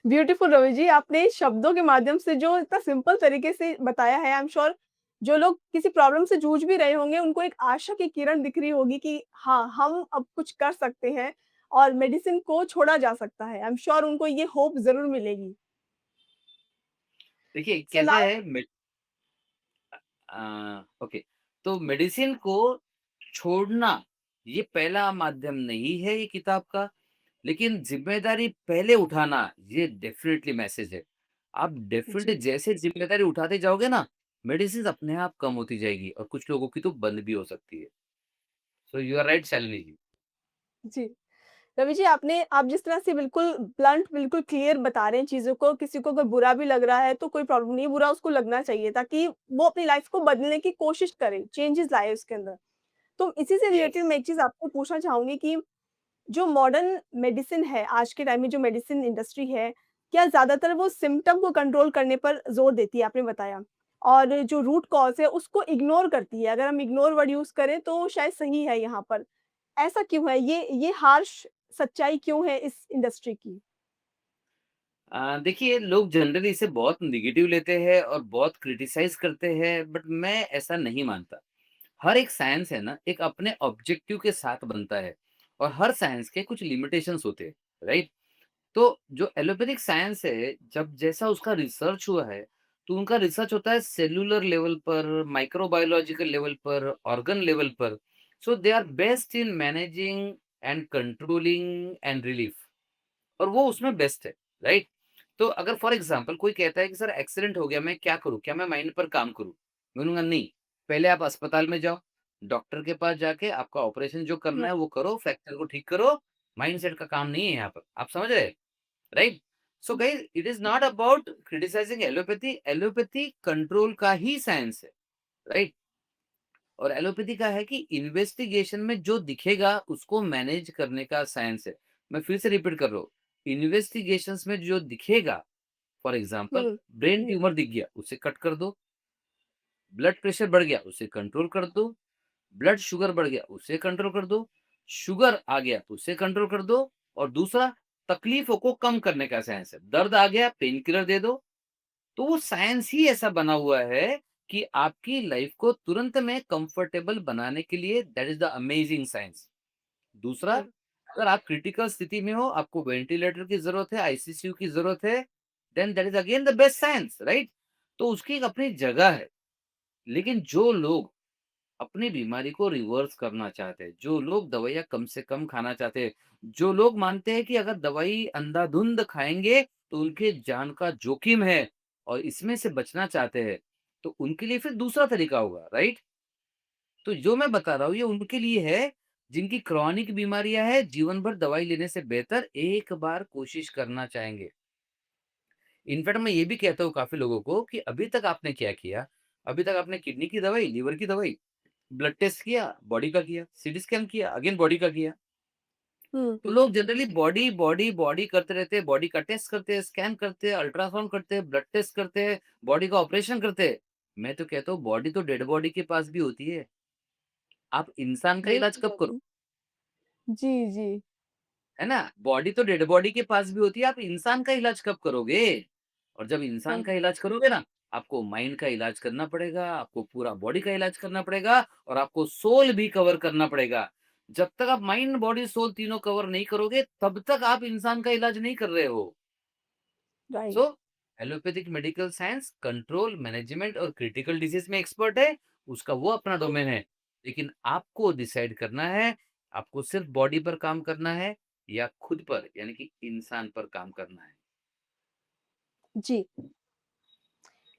ब्यूटीफुल रवि जी, आपने शब्दों के माध्यम से जो इतना सिंपल तरीके से बताया है, आई एम श्योर जो लोग किसी प्रॉब्लम से जूझ भी रहे होंगे, उनको एक आशा की किरण दिख रही होगी कि हाँ, हम अब कुछ कर सकते हैं और मेडिसिन को छोड़ा जा सकता है। आई एम श्योर उनको ये होप ज़रूर मिलेगी। देखिए, सो कैसा ला है ओके, तो मेडिसिन को छोड़ना, ये पहला माध्यम नहीं है ये किताब का, लेकिन ज़िम्मेदारी पहले उठाना, ये डेफ़िनिटली मैसेज है। आप डेफ़िनिटली जी, जैसे ज़िम्मेदारी उठाते जाओगे ना, मेडिसिन्स अपने आप कम होती जाएगी और कुछ लोगों की तो बंद भी हो सकती है। So you are right Shalini ji. जी। रवि जी, आप जिस तरह से बिल्कुल ब्लंट, बिल्कुल क्लियर बता रहे हैं चीज़ों को, किसी को अगर बुरा भी लग रहा है, तो कोई प्रॉब्लम नहीं है, बुरा उसको लगना चाहिए ताकि वो अपनी लाइफ़ को बदलने की कोशिश करे, चेंजेज़ लाए उसके अंदर। तो इसी से यस। रिलेटेड मैं एक चीज़ आपसे पूछना चाहूँगी कि जो मॉडर्न मेडिसिन है, आज के टाइम में जो मेडिसिन इंडस्ट्री है, क्या ज़्यादातर वो सिम्पटम को कंट्रोल करने पर ज़ोर देती है, आपने बताया और जो रूट कॉज़ है, उसको इग्नोर करती है। अगर हम इग्नोर वर्ड यूज़ करें, तो शायद सही है यहाँ पर। ऐसा क्यों है? ये हार्श सच्चाई क्यों है इस इंडस्ट्री की? देखिए लोग जनरली इसे बहुत नेगेटिव लेते हैं और बहुत क्रिटिसाइज़ करते हैं, बट मैं ऐसा नहीं मानता। हर एक साइंस है ना, एक अपने ऑब्जेक्टिव के साथ बनता है और हर साइंस के कुछ लिमिटेशंस होते हैं, राइट? तो जो एलोपैथिक साइंस है, जब जैसा उसका रिसर्च हुआ है, तो उनका रिसर्च होता है सेल्युलर लेवल पर, माइक्रोबायोलॉजिकल लेवल पर, ऑर्गन लेवल पर। So they are best in managing and controlling and relief और वो उसमें बेस्ट है, राइट? तो अगर फॉर एग्ज़ाम्पल कोई कहता है कि सर एक्सीडेंट हो गया, मैं क्या करूँ? क्या मैं माइंड पर काम करूँ? मैं बोलूँगा नहीं, पहले आप अस्पताल में जाओ, डॉक्टर के पास जाके आपका ऑपरेशन जो करना है वो करो, फ्रैक्चर को ठीक करो, माइंडसेट का काम नहीं है यहाँ पर। आप समझ रहे हैं? Right? So guys it is not about criticising allopathy, allopathy control का ही साइंस है, राइट? और एलोपैथी का है कि इन्वेस्टिगेशन में जो दिखेगा उसको मैनेज करने का साइंस है। मैं फिर से रिपीट कर रहा हूँ, इन्वेस्टिगेशंस में जो दिखेगा, फॉर एग्ज़ाम्पल हुँ, ब्रेन जी, ट्यूमर दिख गया, उसे कट कर दो, ब्लड प्रेशर बढ़ गया, उसे कंट्रोल कर दो, ब्लड शुगर बढ़ गया, उसे कंट्रोल कर दो, शुगर आ गया, उसे कंट्रोल कर दो और दूसरा तकलीफों को कम करने का साइंस है। दर्द आ गया, पेन किलर दे दो। तो वो साइंस ही ऐसा बना हुआ है कि आपकी लाइफ को तुरंत में कंफर्टेबल बनाने के लिए that is the amazing science. दूसरा, हुँ, अगर आप क्रिटिकल स्थिति में हो, आपको वेंटिलेटर की ज़रूरत है, आईसीयू की ज़रूरत है, then that is again the best science, right? तो उसकी एक अपनी जगह है। लेकिन जो लोग अपनी बीमारी को रिवर्स करना चाहते हैं, जो लोग दवाइयाँ कम से कम खाना चाहते हैं, जो लोग मानते हैं कि अगर दवाई अंधाधुंध खाएँगे तो उनके जान का जोखिम है और इसमें से बचना चाहते हैं, तो उनके लिए फिर दूसरा तरीका होगा, राइट? तो जो मैं बता रहा हूँ ये उनके लिए है, जिनकी क्रॉनिक बीमारियाँ हैं, जीवन भर दवाई लेने से बेहतर एक बार कोशिश करना चाहेंगे। इनफैक्ट मैं ये भी कहता हूँ काफ़ी लोगों को कि अभी तक आपने क्या किया? अभी तक आपने किडनी की दवाई, लिवर की दवाई, ब्लड टेस्ट किया, बॉडी का किया, सीटी स्कैन किया, अगेन बॉडी का किया। हुँ, तो लोग जनरली बॉडी, बॉडी, बॉडी करते रहते हैं, बॉडी का टेस्ट करते हैं, स्कैन करते हैं, अल्ट्रासाउंड करते हैं, ब्लड टेस्ट करते हैं, बॉडी का ऑपरेशन करते हैं। मैं तो कहता हूँ बॉडी तो डेड बॉडी के पास भी होती है। आप इंसान का इलाज बिल्कुल कब करो? सही। जी, जी। है ना? बॉडी तो डेड बॉडी के पास भी होती है, आप इंसान का इलाज कब करोगे? और जब इंसान हाँ, का इलाज करोगे ना, आपको माइंड का इलाज करना पड़ेगा, आपको पूरा बॉडी का इलाज करना पड़ेगा और आपको सोल भी कवर करना पड़ेगा। जब तक आप माइंड, बॉडी, सोल तीनों कवर नहीं करोगे, तब तक आप इंसान का इलाज नहीं कर रहे हो। So right. Allopathic medical science control, management और क्रिटिकल डिजीज में एक्सपर्ट है, उसका वो अपना डोमेन है। लेकिन आपको डिसाइड करना है, आपको सिर्फ बॉडी पर काम करना है या खुद पर यानी कि इंसान पर काम करना है। जी,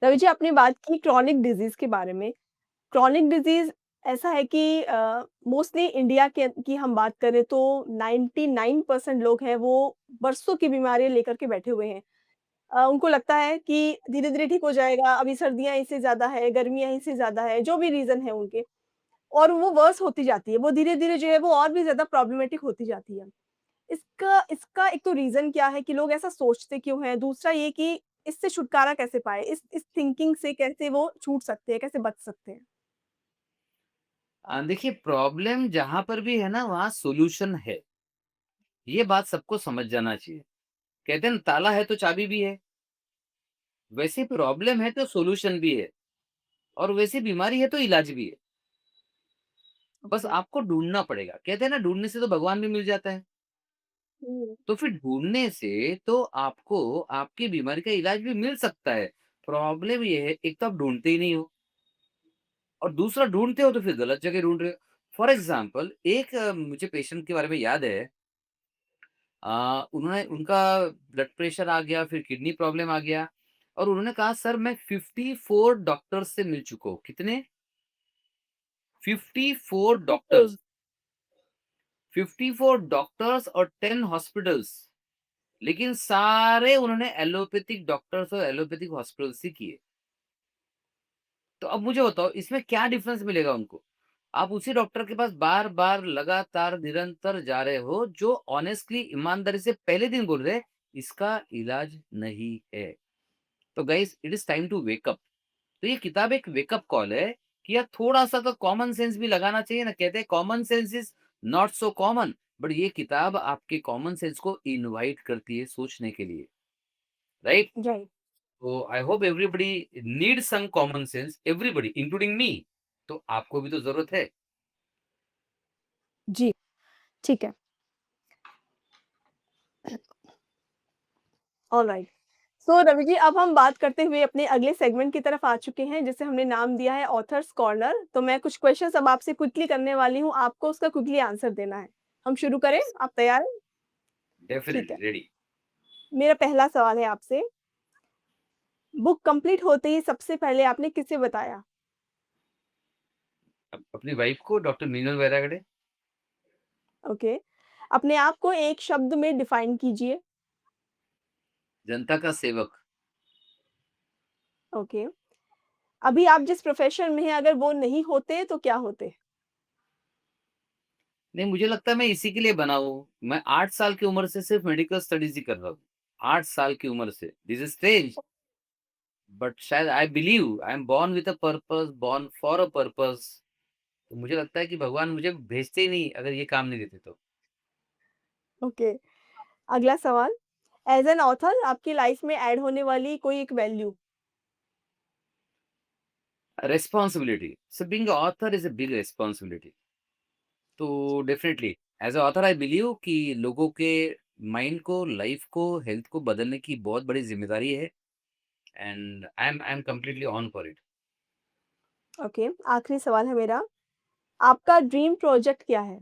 रवि जी आपने बात की क्रॉनिक डिज़ीज़ के बारे में। क्रॉनिक डिज़ीज़ ऐसा है कि मोस्टली इंडिया के की हम बात करें तो 99% लोग हैं वो बरसों की बीमारियाँ लेकर के बैठे हुए हैं। उनको लगता है कि धीरे-धीरे ठीक हो जाएगा, अभी सर्दियाँ इससे ज़्यादा है, गर्मियाँ इससे ज़्यादा है, जो भी रीज़न है उनके और वो वर्स होती जाती है। वो धीरे-धीरे जो है वो और भी ज़्यादा प्रॉब्लमैटिक होती जाती है। इसका इसका एक तो रीज़न क्या है कि लोग ऐसा सोचते क्यों हैं? दूसरा ये कि इससे छुटकारा कैसे पाएँ? इस थिंकिंग से कैसे वो छूट सकते हैं, कैसे बच सकते हैं? देखिए, प्रॉब्लम जहाँ पर भी है ना, वहाँ सॉल्यूशन है। ये बात सबको समझ जाना चाहिए। कहते हैं ना, ताला है तो चाबी भी है। वैसे प्रॉब्लम है तो सॉल्यूशन भी है और वैसे बीमारी है तो इलाज भी है। बस ओके। आपको ढूँढना पड़ेगा। कहते हैं ना, ढूँढने से तो भगवान भी मिल जाता है। हुँ, तो फिर ढूँढने से तो आपको आपकी बीमारी का इलाज भी मिल सकता है। प्रॉब्लम ये है, एक तो आप ढूँढते ही नहीं हो और दूसरा ढूँढते हो तो फिर गलत जगह ढूँढ रहे हो। फॉर एग्ज़ाम्पल एक मुझे पेशेंट के बारे में याद है। उन्होंने उनका ब्लड प्रेशर आ गया, फिर किडनी प्रॉब्लम आ गया और उन्होंने कहा सर मैं 54 डॉक्टर्स से मिल चुका हूँ। कितने? 54 बिल्कुल। डॉक्टर्स। 54 डॉक्टर्स और 10 हॉस्पिटल्स। लेकिन सारे उन्होंने एलोपैथिक डॉक्टर्स और एलोपैथिक हॉस्पिटल्स ही किए। तो अब मुझे बताओ इसमें क्या डिफरेंस मिलेगा उनको? आप उसी डॉक्टर के पास बार-बार लगातार निरंतर जा रहे हो जो ऑनेस्टली ईमानदारी से पहले दिन बोल रहे हैं इसका इलाज नहीं है। तो guys it is time to wake up. तो ये किताब एक वेकअप कॉल है कि यार थोड़ा-सा तो कॉमन सेंस भी लगाना चाहिए ना। कहते हैं common sense is not so common but ये किताब आपके कॉमन सेंस को इनवाइट करती है सोचने के लिए, राइट? राइट। तो I hope everybody needs some common sense, everybody including me. तो आपको भी तो ज़रूरत है। जी, ठीक है। ऑलराइट। सो रवि जी अब हम बात करते हुए अपने अगले सेगमेंट की तरफ आ चुके हैं जिसे हमने नाम दिया है ऑथर्स कॉर्नर। तो मैं कुछ क्वेश्चन्स अब आपसे क्विकली करने वाली हूँ, आपको उसका क्विकली आंसर देना है। हम शुरू करें? आप तैयार हैं? ठीक डेफिनिटली है। रेडी। मेरा पहला सवाल है आपसे, बुक कंप्लीट होते ही सबसे पहले आपने किसे बताया? अपनी वाइफ को डॉक्टर मीनल वैरागड़े। ओके। अपने आप को एक शब्द में डिफाइन कीजिए। जनता का सेवक। ओके। अभी आप जिस प्रोफ़ेशन में हैं अगर वो नहीं होते तो क्या होते? नहीं, मुझे लगता है मैं इसी के लिए बना हूँ। मैं 8 साल की उम्र से सिर्फ मेडिकल स्टडीज़ ही कर रहा हूँ। 8 साल की उम्र से। दिस इज़ स्ट्रेंज बट शायद I believe I am born with a purpose, born for a purpose. तो मुझे लगता है कि भगवान मुझे भेजते ही नहीं अगर ये काम नहीं देते तो। ओके। अगला सवाल, एज़ एन ऑथर आपकी लाइफ़ में ऐड होने वाली कोई एक value? Responsibility. So being a author is a big responsibility. तो definitely as a author I believe कि लोगों के माइंड को, लाइफ को, हेल्थ को बदलने की बहुत बड़ी ज़िम्मेदारी है and I am completely on for it. Okay, आखिरी सवाल है मेरा, आपका ड्रीम प्रोजेक्ट क्या है?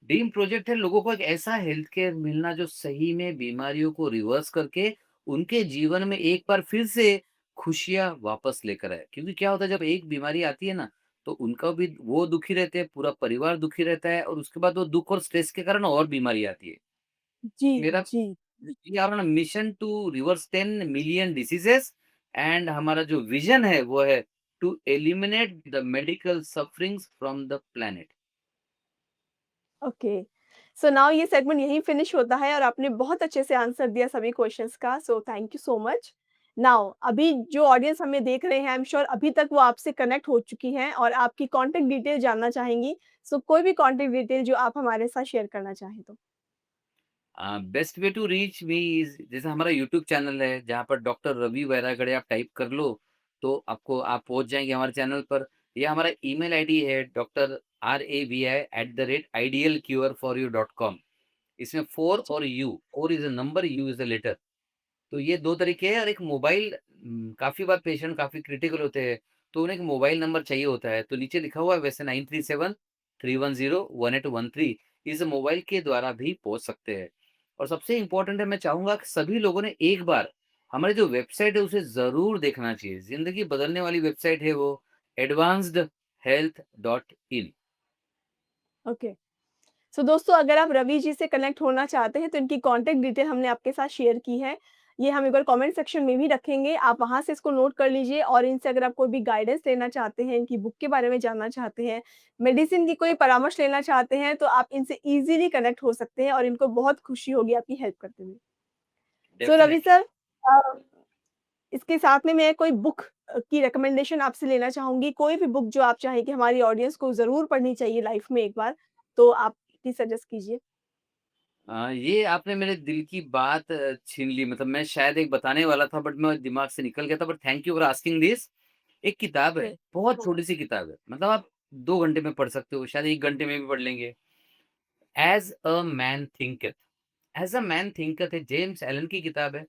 ड्रीम प्रोजेक्ट है लोगों को एक ऐसा हेल्थ केयर मिलना जो सही में बीमारियों को रिवर्स करके उनके जीवन में एक बार फिर से खुशियाँ वापस लेकर आए। क्योंकि क्या होता है जब एक बीमारी आती है ना, तो उनका भी वो दुखी रहते हैं, पूरा परिवार दुखी रहता है और उसके बाद वो दुःख और स्ट्रेस के कारण और बीमारी आती है। जी, मेरा जी। We are on a mission to reverse 10 million diseases and हमारा जो विज़न है वो है to eliminate the medical sufferings from the planet. Okay. So now ये सेगमेंट यहीं फिनिश होता है और आपने बहुत अच्छे से आंसर दिया सभी क्वेश्चंस का, so thank you so much. Now अभी जो ऑडियंस हमें देख रहे हैं, आई एम श्योर अभी तक वो आपसे कनेक्ट हो चुकी हैं और आपकी कॉन्टैक्ट डिटेल जानना चाहेंगी। सो कोई भी कॉन्टैक्ट डिटेल जो आप हमारे साथ शेयर करना चाहें तो? Best way to reach me is जैसे हमारा यूट्यूब चैनल है, जहाँ पर डॉक्टर रवि वैरागड़े आप टाइप कर लो, तो आपको आप पहुँच जाएँगे हमारे चैनल पर। या हमारा ईमेल आईडी है drravi@idealcureforyou.com। इसमें 4 जी। और U, 4 is a number, U is a letter. तो ये 2 तरीके हैं और एक मोबाइल काफ़ी बार पेशेंट काफ़ी क्रिटिकल होते हैं, तो उन्हें एक मोबाइल नंबर चाहिए होता है, तो नीचे लिखा हुआ है वैसे 9373101813 इस मोबाइल के द्वारा भी पहुँच सकते हैं। और सबसे इम्पोर्टेंट है मैं चाहूँगा कि सभी लोगों ने एक बार हमारी जो वेबसाइट है उसे ज़रूर देखना चाहिए। ज़िंदगी बदलने वाली वेबसाइट है वो advanced health dot in. Okay. So दोस्तों अगर आप रवि जी से कनेक्ट होना चाहते हैं तो इनकी कॉन्टैक्ट डिटेल हमने आपके साथ शेयर की है। ये हम एक बार कमेंट सेक्शन में भी रखेंगे, आप वहाँ से इसको नोट कर लीजिए और इनसे अगर आप कोई भी गाइडेंस लेना चाहते हैं, इनकी बुक के बारे में जानना चाहते हैं, मेडिसिन की कोई परामर्श लेना चाहते हैं, तो आप इनसे ईज़िली कनेक्ट हो सकते हैं और इनको बहुत खुशी होगी आपकी हेल्प करते हुए। सो रवि डेफ़िनेटली। सर इसके साथ में मैं कोई बुक की रिकमेंडेशन आपसे लेना चाहूँगी, कोई भी बुक जो आप चाहें कि हमारी ऑडियंस को ज़रूर पढ़नी चाहिए लाइफ़ में एक बार, तो आप प्लीज़ सजेस्ट कीजिए? ये आपने मेरे दिल की बात छीन ली मतलब मैं शायद एक बताने वाला था बट मैं दिमाग से निकल गया था but thank you for asking this. एक किताब है, ओके। बहुत छोटी-सी किताब है, मतलब आप 2 घंटे में पढ़ सकते हो, शायद 1 घंटे में भी पढ़ लेंगे। As a man thinketh. As a man thinketh है जेम्स एलन की किताब है।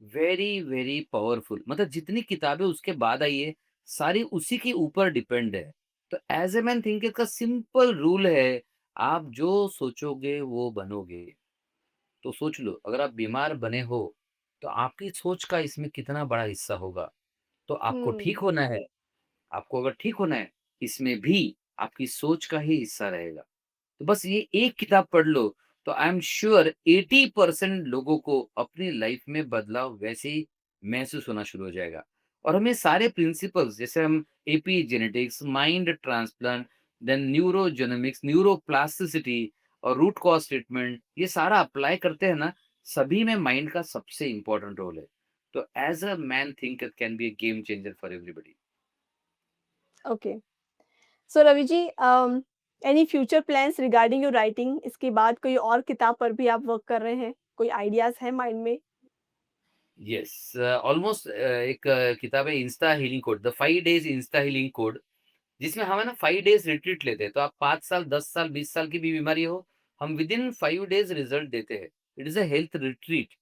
वेरी, वेरी पावरफुल मतलब जितनी किताबें उसके बाद आई है, सारी उसी के ऊपर डिपेंड है। तो ऐज़ अ मैन थिंकeth का सिंपल रूल है, आप जो सोचोगे वो बनोगे। तो सोच लो, अगर आप बीमार बने हो, तो आपकी सोच का इसमें कितना बड़ा हिस्सा होगा। तो आपको ठीक हुँ। होना है, आपको अगर ठीक होना है, इसमें भी आपकी सोच का ही हिस्सा रहेगा। तो बस ये एक किताब पढ़ लो, तो आई एम श्योर 80% लोगों को अपनी लाइफ में बदलाव वैसे ही महसूस होना शुरू हो जाएगा। और हमें सारे प्रिंसिपल्स जैसे हम epigenetics, mind transplant, then neurogenomics, neuroplasticity और रूट कॉज़ ट्रीटमेंट ये सारा अप्लाई करते हैं ना, सभी में माइंड का सबसे इम्पोर्टेंट रोल है। तो as a man think it can be a game changer for everybody. Okay. So Ravi ji any future plans regarding your writing इसके बाद कोई और किताब पर भी आप वर्क कर रहे हैं? कोई आइडियाज़ हैं माइंड में? यस ऑलमोस्ट एक किताब है Insta healing code, the 5 days Insta healing code जिसमें हम है ना 5 डेज़ रिट्रीट लेते हैं। तो आप 5 साल, 10 साल, 20 साल की भी बीमारी हो, हम विदिन 5 डेज़ रिज़ल्ट देते हैं। It is a health retreat.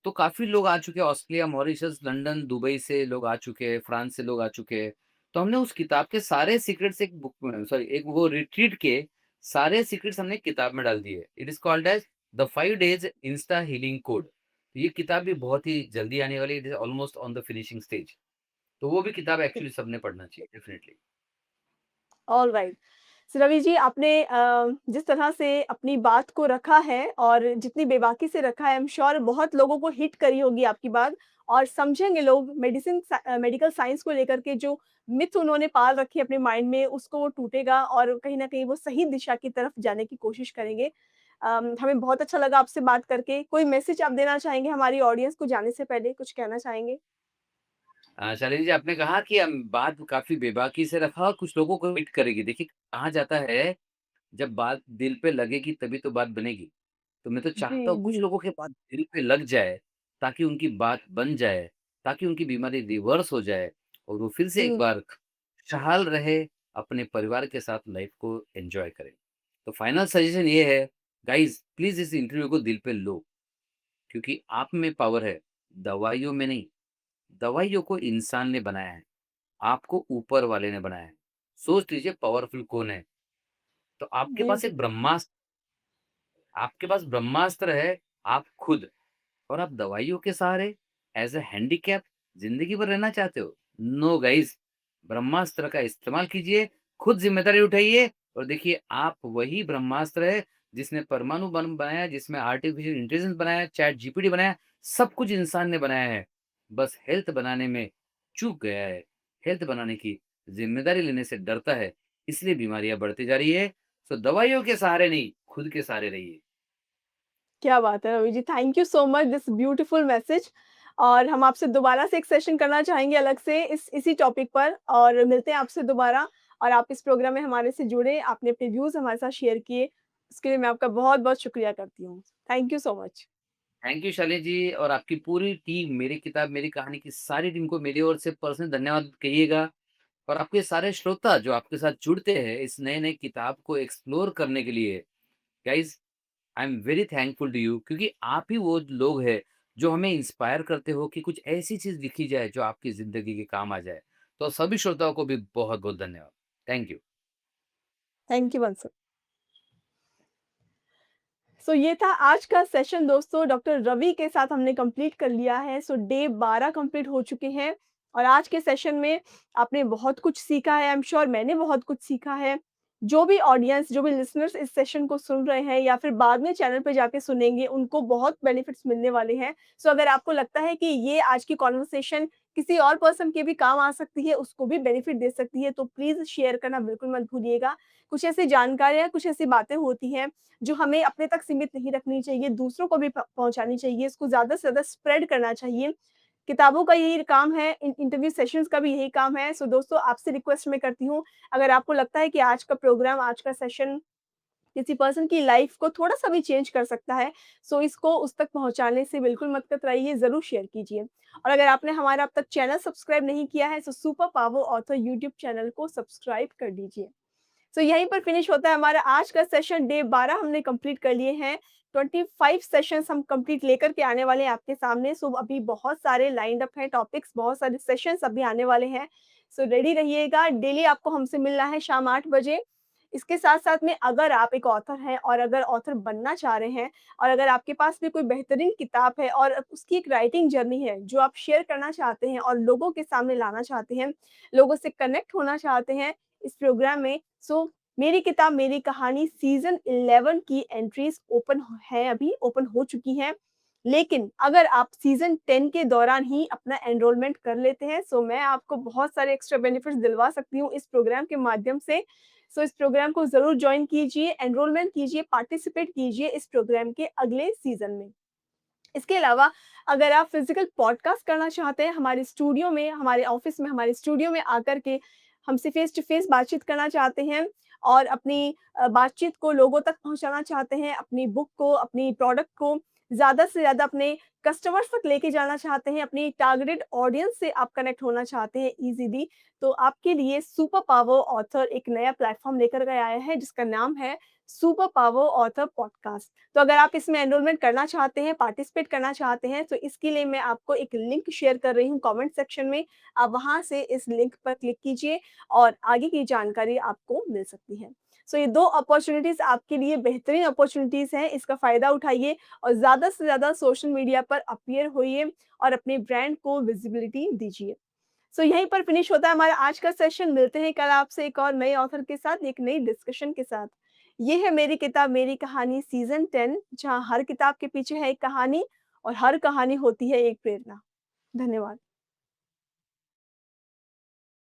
तो काफ़ी लोग आ चुके हैं ऑस्ट्रेलिया, मॉरिशस, लंदन, दुबई से लोग आ चुके हैं, फ्रांस से लोग आ चुके हैं। तो हमने उस किताब के सारे सीक्रेट्स एक बुक में सॉरी एक वो रिट्रीट के सारे सीक्रेट्स हमने किताब में डाल दिए। It is called as the 5 days Insta healing code. तो ये किताब भी बहुत ही जल्दी आने वाली है। It is almost on the finishing stage. तो वो भी किताब एक्चुअली सबने पढ़ना चाहिए डेफिनिटली। ऑलराइट। सो रवि जी आपने जिस तरह से अपनी बात को रखा है और जितनी बेबाकी से रखा है, आई एम श्योर बहुत लोगों को हिट करी होगी आपकी बात और समझेंगे लोग मेडिकल साइंस को लेकर के जो मिथ उन्होंने पाल रखी है अपने माइंड में, उसको वो टूटेगा और कहीं न कहीं वो सही दिशा की तरफ जाने की कोशिश करेंगे। हमें बहुत अच्छा लगा आपसे बात करके। कोई मैसेज आप देना चाहेंगे हमारी ऑडियंस को जाने से पहले, कुछ कहना चाहेंगे? शालिनी जी आपने कहा कि हम बात काफ़ी बेबाकी से रखा और कुछ लोगों को हिट करेगी। देखिए कहा जाता है जब बात दिल पे लगेगी तभी तो बात बनेगी। तो मैं तो जी, चाहता हूँ कुछ जी। लोगों के बात दिल पे लग जाए, ताकि उनकी बात बन जाए, ताकि उनकी बीमारी रिवर्स हो जाए और वो फिर से एक हुँ, बार खुशहाल रहे, अपने परिवार के साथ लाइफ को एन्जॉय करें। तो फाइनल सजेशन ये है, गाइज़ प्लीज़ इस इंटरव्यू को दिल पे लो, क्योंकि आप में पावर है, दवाइयों में नहीं। दवाइयों को इंसान ने बनाया है, आपको ऊपर वाले ने बनाया है। सोच लीजिए पावरफुल कौन है? तो जी, जी। आपके पास ब्रह्मास्त्र है, आप खुद। और आप दवाइयों के सहारे एज़ अ हैंडीकैप ज़िंदगी भर रहना चाहते हो? नो गाइज़, ब्रह्मास्त्र का इस्तेमाल कीजिए, खुद ज़िम्मेदारी उठाइए और देखिए आप वही ब्रह्मास्त्र है जिसने परमाणु बम बनाया, जिसमें आर्टिफ़िशियल इंटेलिजेंस बनाया, चैट जीपीटी बनाया, सब कुछ इंसान ने बनाया है। बस हेल्थ बनाने में चूक गया है। हेल्थ बनाने की ज़िम्मेदारी लेने से डरता है, इसलिए बीमारियाँ बढ़ती जा रही है। सो दवाइयों के सहारे नहीं, खुद के सहारे रहिए। क्या बात है Ravi ji, thank you so much this beautiful message और हम आपसे दोबारा से एक सेशन करना चाहेंगे अलग से इसी टॉपिक पर और मिलते हैं आपसे दोबारा और आप इस प्रोग्राम में हमारे से जुड़े, आपने अपने व्यूज़ हमारे साथ शेयर किए, उसके लिए मैं आपका बहुत-बहुत शुक्रिया करती हूँ। Thank you so much. Thank you Shalini ji और आपकी पूरी टीम, मेरी किताब मेरी कहानी की सारी टीम को मेरी ओर से पर्सनल धन्यवाद कहिएगा। और आपके सारे श्रोता जो आपके साथ जुड़ते हैं इस नए-नए किताब को एक्सप्लोर करने के लिए, guys I am very thankful to you क्योंकि आप ही वो लोग हैं जो हमें इंस्पायर करते हो कि कुछ ऐसी चीज़ लिखी जाए जो आपकी ज़िंदगी के काम आ जाए। तो सभी श्रोताओं को भी बहुत-बहुत धन्यवाद। Thank you. Thank you once so ये था आज का सेशन दोस्तों डॉक्टर रवि के साथ हमने कंप्लीट कर लिया है। सो डे 12 कंप्लीट हो चुके हैं और आज के सेशन में आपने बहुत कुछ सीखा है। आई एम श्योर मैंने बहुत कुछ सीखा है। जो भी ऑडियंस, जो भी लिसनर्स इस सेशन को सुन रहे हैं या फिर बाद में चैनल पे जाके सुनेंगे, उनको बहुत बेनिफिट्स मिलने वाले हैं। सो अगर आपको लगता है कि ये आज की कन्वर्सेशन किसी और पर्सन के भी काम आ सकती है, उसको भी बेनिफिट दे सकती है, तो प्लीज़ शेयर करना बिल्कुल मत भूलिएगा। कुछ ऐसी जानकारियाँ, कुछ ऐसी बातें होती हैं जो हमें अपने तक सीमित नहीं रखनी चाहिए, दूसरों को भी पहुँचानी चाहिए, इसको ज़्यादा से ज़्यादा स्प्रेड करना चाहिए। किताबों का यही काम है, इंटरव्यू सेशंस का भी यही काम है। सो दोस्तों आपसे रिक्वेस्ट मैं करती हूँ, अगर आपको लगता है कि आज का प्रोग्राम, आज का सेशन किसी पर्सन की लाइफ को थोड़ा-सा भी चेंज कर सकता है, सो इसको उस तक पहुँचाने से बिल्कुल मत कतराइए, ज़रूर शेयर कीजिए। और अगर आपने हमारा अब तक चैनल सब्सक्राइब नहीं किया है, so super power author YouTube channel को सब्सक्राइब कर दीजिए। सो यहीं पर फिनिश होता है हमारा आज का सेशन डे 12 हमने कंप्लीट कर लिए हैं। 25 सेशंस हम कंप्लीट लेकर के आने वाले हैं आपके सामने। सो अभी बहुत सारे लाइन्ड अप हैं टॉपिक्स, बहुत सारे सेशंस अभी आने वाले हैं। सो रेडी रहिएगा, डेली आपको हमसे मिलना है शाम 8 बजे। इसके साथ-साथ में अगर आप एक ऑथर हैं और अगर ऑथर बनना चाह रहे हैं और अगर आपके पास भी कोई बेहतरीन किताब है और उसकी एक राइटिंग जर्नी है जो आप शेयर करना चाहते हैं और लोगों के सामने लाना चाहते हैं, लोगों से कनेक्ट होना चाहते हैं इस प्रोग्राम में, सो मेरी किताब मेरी कहानी सीज़न 11 की एंट्रीज़ ओपन है अभी, ओपन हो चुकी हैं। लेकिन अगर आप सीज़न 10 के दौरान ही अपना एनरोलमेंट कर लेते हैं, सो मैं आपको बहुत सारे एक्स्ट्रा बेनिफिट्स दिलवा सकती हूँ इस प्रोग्राम के माध्यम से। सो इस प्रोग्राम को ज़रूर जॉइन कीजिए, एनरोलमेंट कीजिए, पार्टिसिपेट कीजिए इस प्रोग्राम के अगले सीज़न में। इसके अलावा अगर आप फिज़िकल पॉडकास्ट करना चाहते हैं हमारे स्टूडियो में, हमारे ऑफ़िस में, हमारे स्टूडियो में आकर के हमसे फ़ेस टू फ़ेस बातचीत करना चाहते हैं और अपनी बातचीत को लोगों तक पहुँचाना चाहते हैं, अपनी बुक को, अपनी प्रोडक्ट को ज़्यादा से ज़्यादा अपने कस्टमर्स तक लेके जाना चाहते हैं, अपनी टारगेटेड ऑडियंस से आप कनेक्ट होना चाहते हैं ईज़िली, तो आपके लिए सुपर पावर ऑथर एक नया प्लेटफ़ॉर्म लेकर के आया है जिसका नाम है सुपर पावर ऑथर पॉडकास्ट। तो अगर आप इसमें एनरोलमेंट करना चाहते हैं, पार्टिसिपेट करना चाहते हैं, तो इसके लिए मैं आपको एक लिंक शेयर कर रही हूँ कमेंट सेक्शन में। आप वहाँ से इस लिंक पर क्लिक कीजिए और आगे की जानकारी आपको मिल सकती है। सो ये 2 अपॉर्च्युनिटीज़ आपके लिए बेहतरीन अपॉर्च्युनिटीज़ हैं, इसका फ़ायदा उठाइए और ज़्यादा से ज़्यादा सोशल मीडिया पर अपीयर होइए और अपने ब्रांड को विज़िबिलिटी दीजिए। सो यहीं पर फिनिश होता है हमारा आज का सेशन। मिलते हैं कल आपसे एक और नए ऑथर के साथ, एक नई डिस्कशन के साथ। ये है मेरी किताब मेरी कहानी सीज़न 10 जहाँ हर किताब के पीछे है एक कहानी और हर कहानी होती है एक प्रेरणा। धन्यवाद।